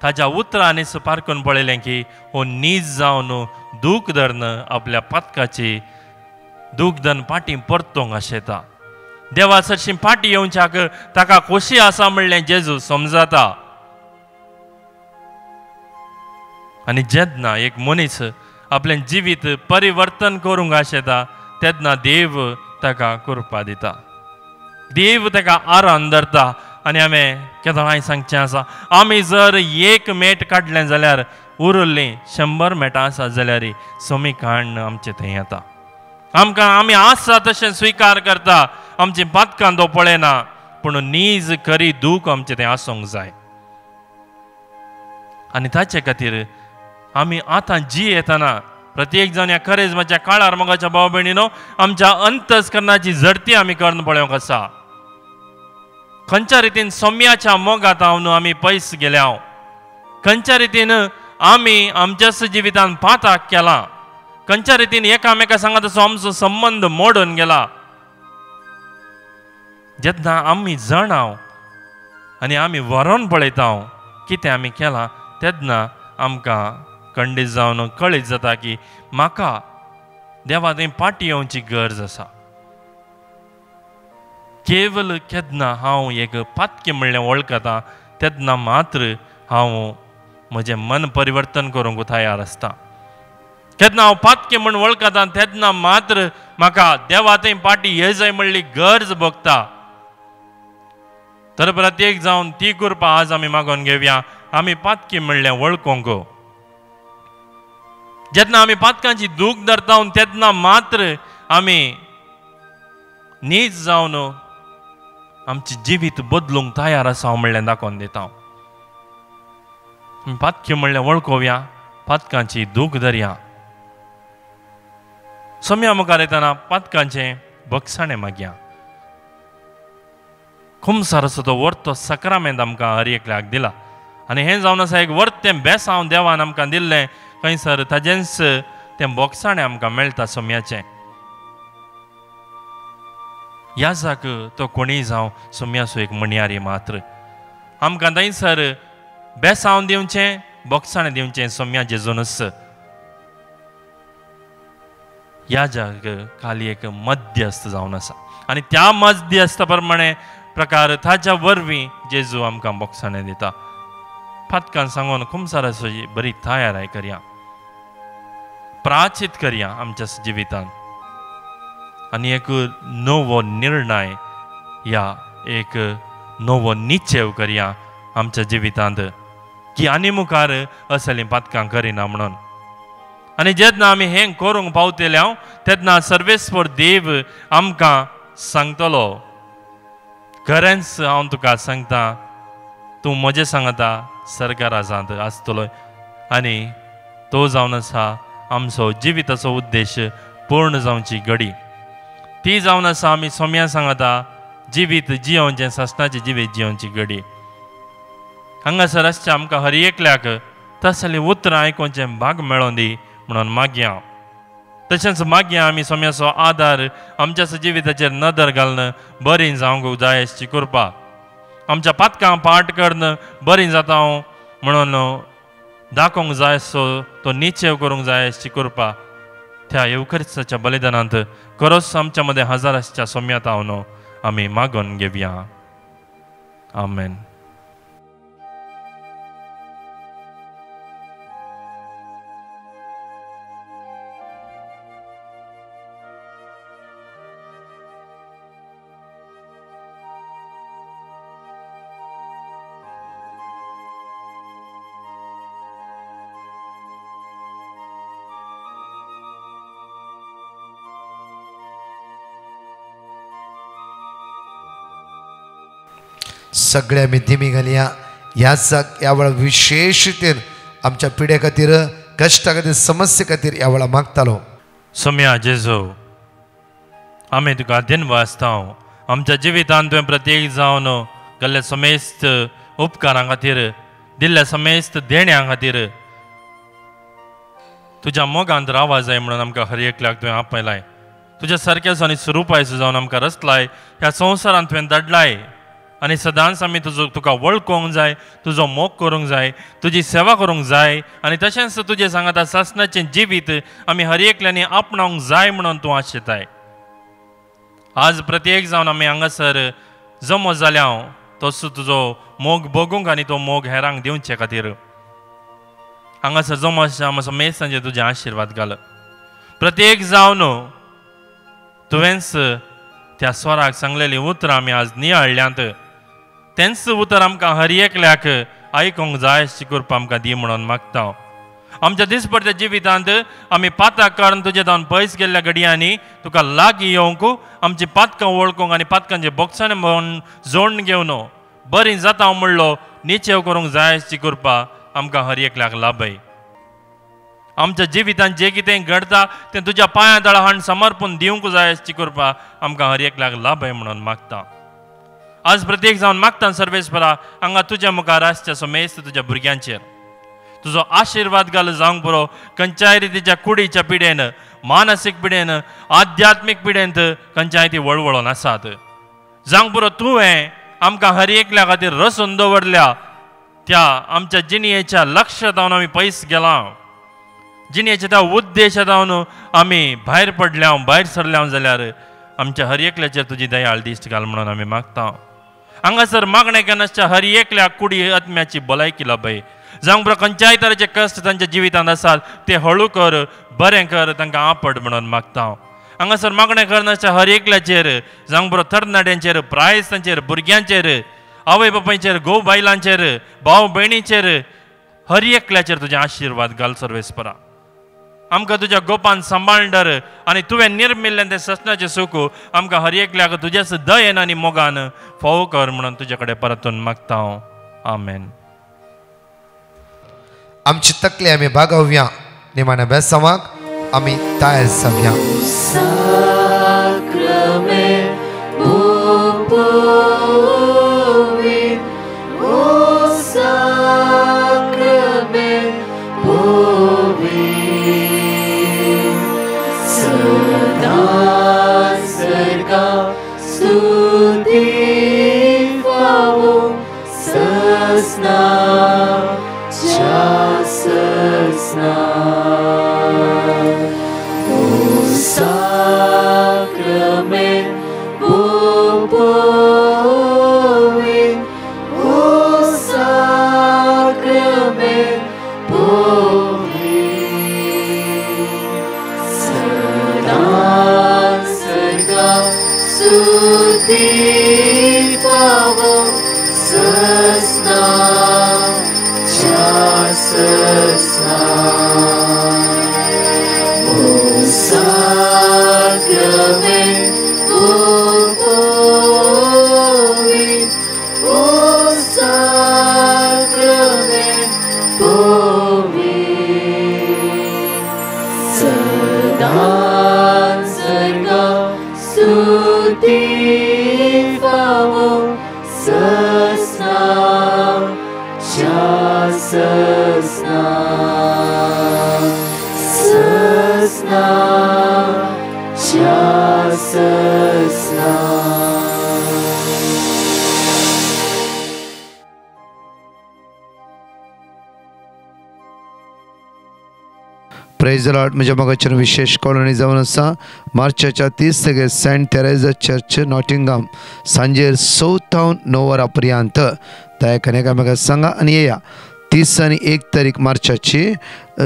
ताच्या उतरांनी पारखून पळयलें की हो नीज जावन दूख धरन आपल्या पातकाची दूखधन पाटी परतोवंक आशेता. देवा सरशी पाटी येवच्याक ताका खोशी आसा म्हणलें जेजू समजता. आनी जेन्ना एक मनीस आपलें जिवीत परिवर्तन करूंक आशेता तेन्ना देव ताका करपा दिता. देव ताका आरान धरता. आनी हांवें केदोळाय सांगचें आसा आमी जर एक मेट काडलें जाल्यार उरल्लीं 100 मेटां आसात जाल्यार सोमी काडन आमचे थंय येता. आमकां आमी आसा तशें स्विकार करता. आमची पातकां तो पळयना पूण नीज खरी दूख आमचें तें आसूंक जाय. आनी ताचे खातीर आमी आतां जी येतना प्रत्येक जण ह्या खरेजमाच्या काळार मोगाच्या भाव भयणीनो आमच्या अंतस्करणाची झडती आमी करून पळोवंक आसा. खंयच्या रितीन सोम्याच्या मोगात हांव आमी पयस गेल्या. खंयच्या रितीन आमी आमच्याच जिवितांत पाताक केला. खंयच्या रितीन एकामेका सांगत असो आमचो संबंद मोडून गेला. जेन्ना आमी जाणाव आनी आमी व्हरोन पळयता कितें आमी केलां तेन्ना आमकां खंडीत जावन कळीत जाता की म्हाका देवा थंय पाटी येवची गरज आसा. केवल केन्ना हांव एक पातकें म्हणलें वळखता तेन्ना मात्र हांव म्हजें मन परिवर्तन करूंक तयार आसता. केन्ना हांव पातकें म्हण वळखता तेन्ना मात्र म्हाका देवा थंय पाटी हे जाय म्हणली गरज भोगता. तर प्रत्येक जावन ती कृपा आज आमी मागोन घेवया. आमी पातकें म्हणलें वळखोंक. जेन्ना आमी पातकांची दूख धरता तेन्ना मात्र आमी नीज जावन आमचें जिवीत बदलूंक तयार आसा हांव म्हणलें दाखोवन दिता. पातकें म्हणलें वळखोवया, पातकांची दूख धरया. सोम्या मुखार येतना पातकांचें बक्षाणें मागया. खूब सारसो तो वर्तो सक्रामेंत आमकां हर एकल्याक दिला आनी हें जावन आसा एक वर्त तें बेसांव देवान आमकां दिल्लें. खंयसर ताजेंच तें बोक्साणें आमकां मेळटा सोम्याचें. याजाक तो कोणीय जावं सोम्याचो एक म्हणयारी मात्र. आमकां थंयसर बेसांव दिवचें, बोक्साणें दिवचें सोम्या जेजूनच. याजाक खाली एक मध्यस्थ जावन आसा आनी त्या मध्यस्थ प्रकार ताच्या वरवीं जेजू आमकां बोक्साणें दिता. पातकान सांगून खूब सारसो बरी तयाराय करया, प्राचित करया आमच्या जिवितांत आनी एक नवो निर्णय या एक नवो निश्चय करया आमच्या जिवितांत की आनी मुखार असलीं पातकां करिना म्हणून. आनी जेन्ना आमी हें करूंक पावतले तेन्ना सर्वेस्वर देव आमकां सांगतलो, खरेंच हांव तुका सांगता तूं म्हजें सांगता सरकार राजांत आसतलो. आनी तो जावन आसा आमचो जिविताचो उद्देश पूर्ण जावची घडी. ती जावन आसा आमी सोम्या सांगता जिवीत जियोवचें, सस्ताचें जिवीत जियोवची घडी. हांगासर आसचें आमकां हर एकल्याक तसलीं उतरां आयकोवचें भाग मेळोवन दी म्हणून मागया. तशेंच मागया आमी सोम्याचो आदार आमच्या जिविताचेर नदर घालन बरी जावंक जाय अशी कृपा. आमच्या पातकां पाट करन बरी जाता म्हणून दाखोवंक जाय असो तो निश्चय करूंक जाय अशी कृपा त्या येवकरिस्ताच्या बलिदानांत खरोच आमच्या मदें हजार आसच्या सोम्यात हांव आमी मागोन घेवया. आमेन. सगळे आमी दिमी घालया. ह्या वेळा विशेष रितीन आमच्या पिढ्या खातीर, कश्टा खातीर, समस्ये खातीर ह्या वेळा मागतालो. सोम्या जेजू आमी तुका दिनवा आसता. आमच्या जिवितांत तुवें प्रत्येक जावन केल्ल्या समेस्त उपकारां खातीर, दिल्ल्या समेस्त देण्यां खातीर तुज्या मोगांत रावा जाय म्हणून आमकां हर एकल्याक तुवें आपयलाय. तुज्या सारक्याच आनी स्वरुपायचो जावन आमकां रचलाय. ह्या संवसारांत तुवें धाडलाय आनी सदांच आमी तुका वळखोवंक जाय, तुजो मोग करूंक जाय, तुजी सेवा करूंक जाय आनी तशेंच तुजें सांगता सासणाचें जिवीत आमी हर एकल्यांनी आपणावंक जाय म्हणून तूं आशेताय. आज प्रत्येक जावन आमी हांगासर जमो जाल्या तसो तुजो मोग बगूंक आनी तो मोग हेरांक दिवचे खातीर हांगासर जमो आसा मातसो मेसांचेर तुजें आशिर्वाद घाल. प्रत्येक जावन तुवेंच त्या स्वराक सांगलेलीं उतरां आमी आज नियाळ्यांत. तेंच उतर आमकां हर एकल्याक आयकूंक जाय अशी कृपा आमकां दी म्हणून मागता. आमच्या दिसपट्ट्या जिवितांत आमी पातक कारण तुजे जावन पयस गेल्ल्या घडयांनी तुका लागीं येवंक, आमची पातकां वळखूंक आनी पातकांचे बोक्साणें म्हणून जोडून घेवन बरी जाता म्हणलो निश्चय करूंक जाय अशी कृपा आमकां हर एकल्याक लाभय. आमच्या जिवितांत जें कितें घडटा तें तुज्या पांया तळा हाड समर्पण दिवंक जाय अशी कृपा आमकां हर एकल्याक लाभय म्हणून मागता. आज प्रत्येक जावन मागता सर्वेस्परा हांगा तुज्या मुखार आसच्या समेस्त तुज्या भुरग्यांचेर तुजो आशिर्वाद घाल जावंक पुरो. खंयच्याय रितीच्या कुडीच्या पिडेन, मानसीक पिडेन, आध्यात्मीक पिडेंत खंयच्याय ती वळवळोन आसात जावंक पुरो. तुवें आमकां हर एकल्या खातीर रचून दवरल्या त्या आमच्या जिणयेच्या लक्षांत हांव आमी पयस गेलां. जिणयेच्या त्या उद्देशांत हांव आमी भायर पडल्या, भायर सरल्या जाल्यार आमच्या हर एकल्याचेर तुजी दयाळ दिश्ट घाल म्हणून आमी मागता. हांगासर मागणे केन्नाच्या हर एकल्याक कुडी आत्म्याची भलायकी लाभय. जावं बरो खंयच्याय तरेचे कश्ट तांच्या जिवितांत आसात ते हळू कर, बरें कर, तांकां आपड म्हणून मागता. हांगासर मागणे करनाच्या हर एकल्याचेर जावं बरो तरणाट्यांचेर, प्रायस्तांचेर, भुरग्यांचेर, आवय बापायचेर, घोव बायलांचेर, भाव भयणीचेर, हर एकल्याचेर तुजे आशिर्वाद घाल सर्वेस्परा. आमकां तुज्या गोपान सांबाळडर आनी तुवें निर्मिल्लें तें ससनाचें सूख आमकां हर एकल्याक तुज्याच दयेन आनी मोगान फावो कर म्हणून तुजे कडेन परतून मागता हांव. आमेन. आमची तकली आमी भागोवया. निमाण्या बेसांवाक आमी तयार जावया. Praise the Lord. म्हज्या मोगाचेर विशेष कॉलनी जावन आसा. मार्चाच्या 30 तारखेर सेंट तेरेजा चर्च नॉटिंगहाम सांजेर 9 वरां पर्यंत दयाकन एकामेकाक सांगा आनी येया. 30 आनी 1 तारीख मार्चाची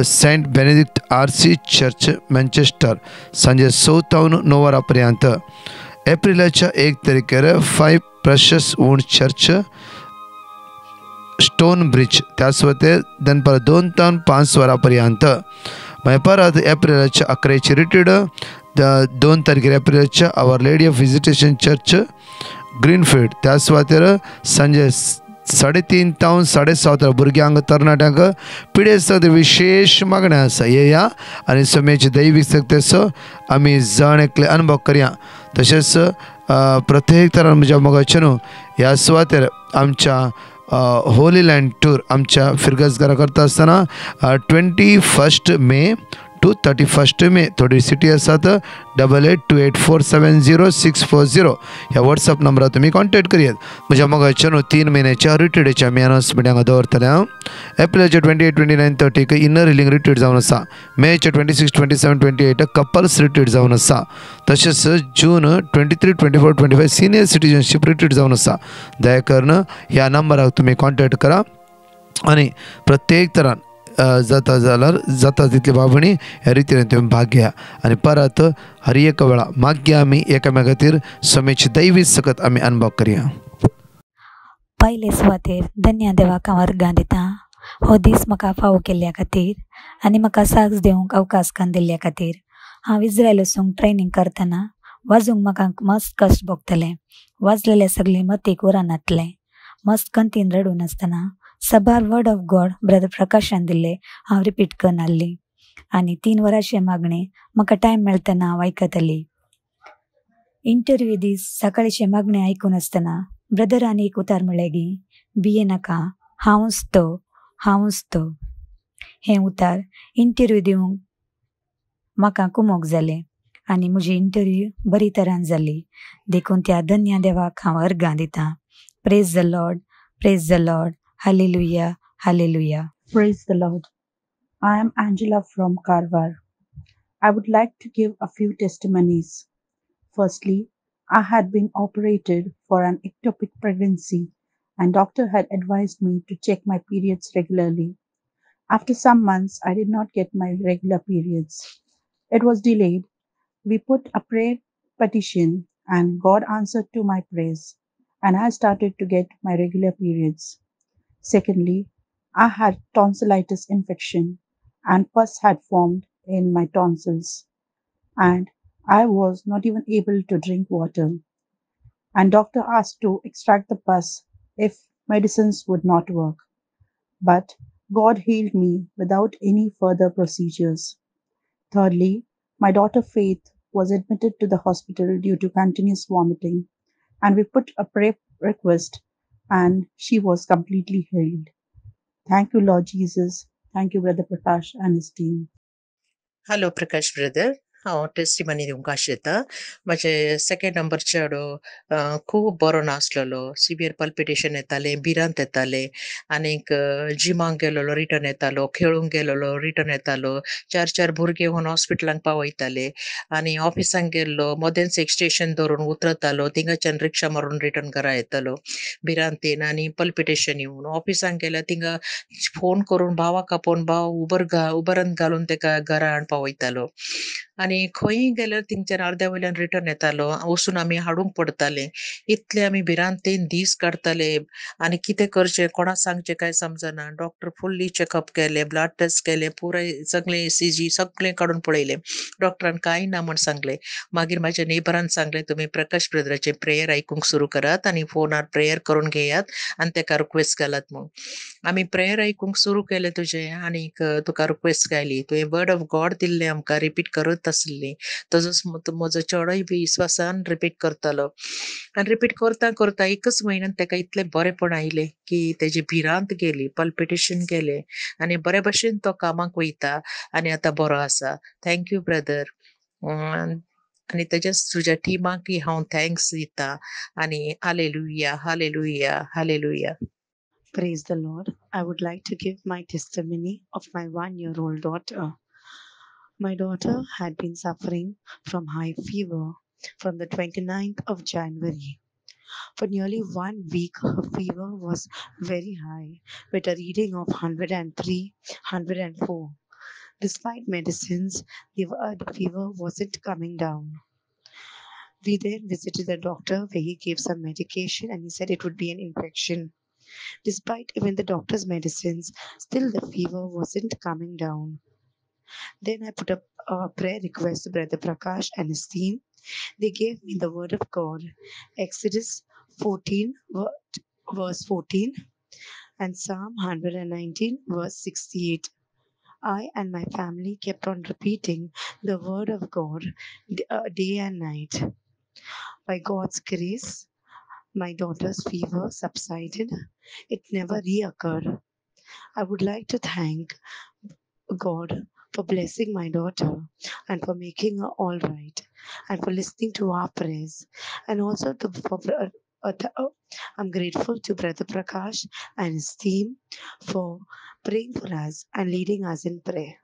Saint Benedict RC church Manchester सांजे 9 वरां पर्यंत. एप्रिलाच्या 1 तारखेर 5 Precious Wood church Stone Bridge त्या सुवातेर दनपार 2 ते 5 वरां पर्यंत. मागीर परत एप्रिलाच्या 11 रिट्रीट 2 तारखेर एप्रिलाच्या Our Lady of Visitation church Greenfield त्या सुवातेर सांजे 3:30 ते 7:30 भुरग्यांक तरणाट्यांक पिडेस्त विशेष मागण्या आसा. येया आनी सोम्याची दैवीक सक्तेचो आमी जण एकले अनुभव करया. तशेंच प्रत्येक तरान म्हज्या मोगाचें न्हू ह्या सुवातेर आमच्या होली लँड टूर आमच्या फिरगसगारा करता आसतना 21 मे टू 31 मे थोडी सिटी आसात 8828470640 ह्या वॉट्सअप नंबरार तुमी कॉन्टॅक्ट करात. म्हज्या मोगाच्या न्हू 3 म्हयन्याच्या रिट्रीटीचे आमी अनाउन्समेंट हांगा दवरतले. एप्रिलाच्या 28, 29, 30 इनर हिलिंग रिट्रीट जावन आसा. मेच्या 26, 27, 28 कपल्स रिट्रीट जावन आसा. तशेंच जून 23, 24, 25 सिनियर सिटीजनशीप रिट्रीट जावन आसा. दया करून ह्या नंबराक तुमी कॉन्टॅक्ट करा आनी प्रत्येक तरान जाता जाल्यार जाता तितली बाबणी ह्या रितीन तुमी भाग घेया आनी परत हर एक वेळा मागया आमी एकामेका खातीर सोमेची दैवी सकत आमी अनुभव करया. पयले सुवातेर धन्य देवाक हांव अर्गां दिता हो दीस म्हाका फावो केल्ल्या खातीर आनी म्हाका साक्ष दिवंक अवकाश करून दिल्ल्या खातीर. हांव इज्रायल वचूंक ट्रेनींग करतना वाजूंक म्हाका मस्त कश्ट भोगतलें. वाजलेले सगळे मतीक उरानातलें. मस्त कंतीन रडून आसतना सबार वर्ड ऑफ गॉड ब्रदर प्रकाशान दिल्ले हांव रिपीट करून आसली आनी 3 वरांचे मागणे म्हाका टायम मेळटना हांव आयकतली. इंटरव्यू दीस सकाळीचे मागणे आयकून आसतना ब्रदरान एक उतार म्हणलें गी भिये नाका हांवूच तो. हें उतार इंटरव्यू दिवंक म्हाका कुमोग जालें आनी म्हजी इंटरव्यू बरी तरान जाली. देखून त्या धन्य देवाक हांव अर्गां दितां. Praise the Lord, praise the Lord. Hallelujah, hallelujah. Praise the Lord. I am Angela from Karwar. I would like to give a few testimonies. Firstly, I had been operated for an ectopic pregnancy and doctor had advised me to check my periods regularly. After some months, I did not get my regular periods. It was delayed. We put a prayer petition and God answered to my prayers and I started to get my regular periods. Secondly, I had tonsillitis infection and pus had formed in my tonsils and I was not even able to drink water. And doctor asked to extract the pus if medicines would not work. But God healed me without any further procedures. Thirdly, my daughter Faith was admitted to the hospital due to continuous vomiting, and we put a prayer request, and she was completely healed. Thank you, Lord Jesus. Thank you, Brother Prakash and his team. Hello Prakash brother हांव testimony दिवंक आशिता म्हजे second number चेडो खूब बरो नासलेलो severe palpitation येताले भिरांत येताले आनीक जिमांक गेलोलो रिटर्न येतालो खेळूंक गेलोलो रिटर्न येतालो चार चार भुरगे व्हरून हॉस्पिटलांक पावयताले आनी ऑफिसांक गेल्लो मोदेंच एक स्टेशन धरून उतरतालो थिंगाच्यान रिक्षा मारून रिटर्न घरा येतालो भिरांतेन आनी पल्पिटेशन येवन ऑफिसांक गेल्यार थिंगा फोन करून भावाक आपोवन भाव उबरान घालून तेका घरा हाड पावयतालो आनी खंयी गेल्यार थिंगच्यान अर्द्या वयल्यान रिटर्न येतालो वचून आमी हाडूंक पडटाले इतले आमी भिरांतेन दीस काडटाले आनी कितें करचें कोणाक सांगचें काय समजना डॉक्टर फुल्ली चेकअप केले ब्लड टेस्ट केले पुराय सगळें ECG सगळें काडून पळयलें डॉक्टरान कांय ना म्हण सांगलें मागीर म्हाज्या नेबरान सांगलें तुमी प्रकाश ब्रदराचें प्रेयर आयकूंक सुरू करात आनी फोनार प्रेयर करून घेयात आनी तेका रिक्वेस्ट घालात म्हूण आमी प्रेयर आयकूंक सुरू केलें तुजें आनीक तुका रिक्वेस्ट गायली तुवें वर्ड ऑफ गॉड दिल्लें आमकां रिपीट करत आसली तसोच म्हजो चेडोय बी विस्वासान रिपीट करतालो आनी रिपीट करता करता एकच म्हयन्यान तेका इतलें बरेंपण आयलें की तेजी भिरांत गेली पल्पिटेशन गेलें आनी बरे भशेन तो कामाक वयता आनी आतां बरो आसा थँक्यू ब्रदर आनी तेजेच तुज्या टिमाक हांव थँक्स दिता आनी हालेलुया हालेलुया hallelujah Praise the Lord. I would like to give my testimony of my 1-year-old daughter. My daughter had been suffering from high fever from the 29th of January. For nearly 1 week, her fever was very high, with a reading of 103, 104. Despite medicines, the fever wasn't coming down. We then visited the doctor where he gave some medication and he said it would be an infection. Despite even the doctor's medicines, still the fever wasn't coming down. Then I put up a prayer request to Brother Prakash and his team. They gave me the word of God, Exodus 14, verse 14, and Psalm 119, verse 68. I and my family kept on repeating the word of God day and night. By God's grace, my daughter's fever subsided. It never reoccurred. I would like to thank God for blessing my daughter and for making her all right and for listening to our prayers. And also I'm grateful to Brother Prakash and his team for praying for us and leading us in prayer.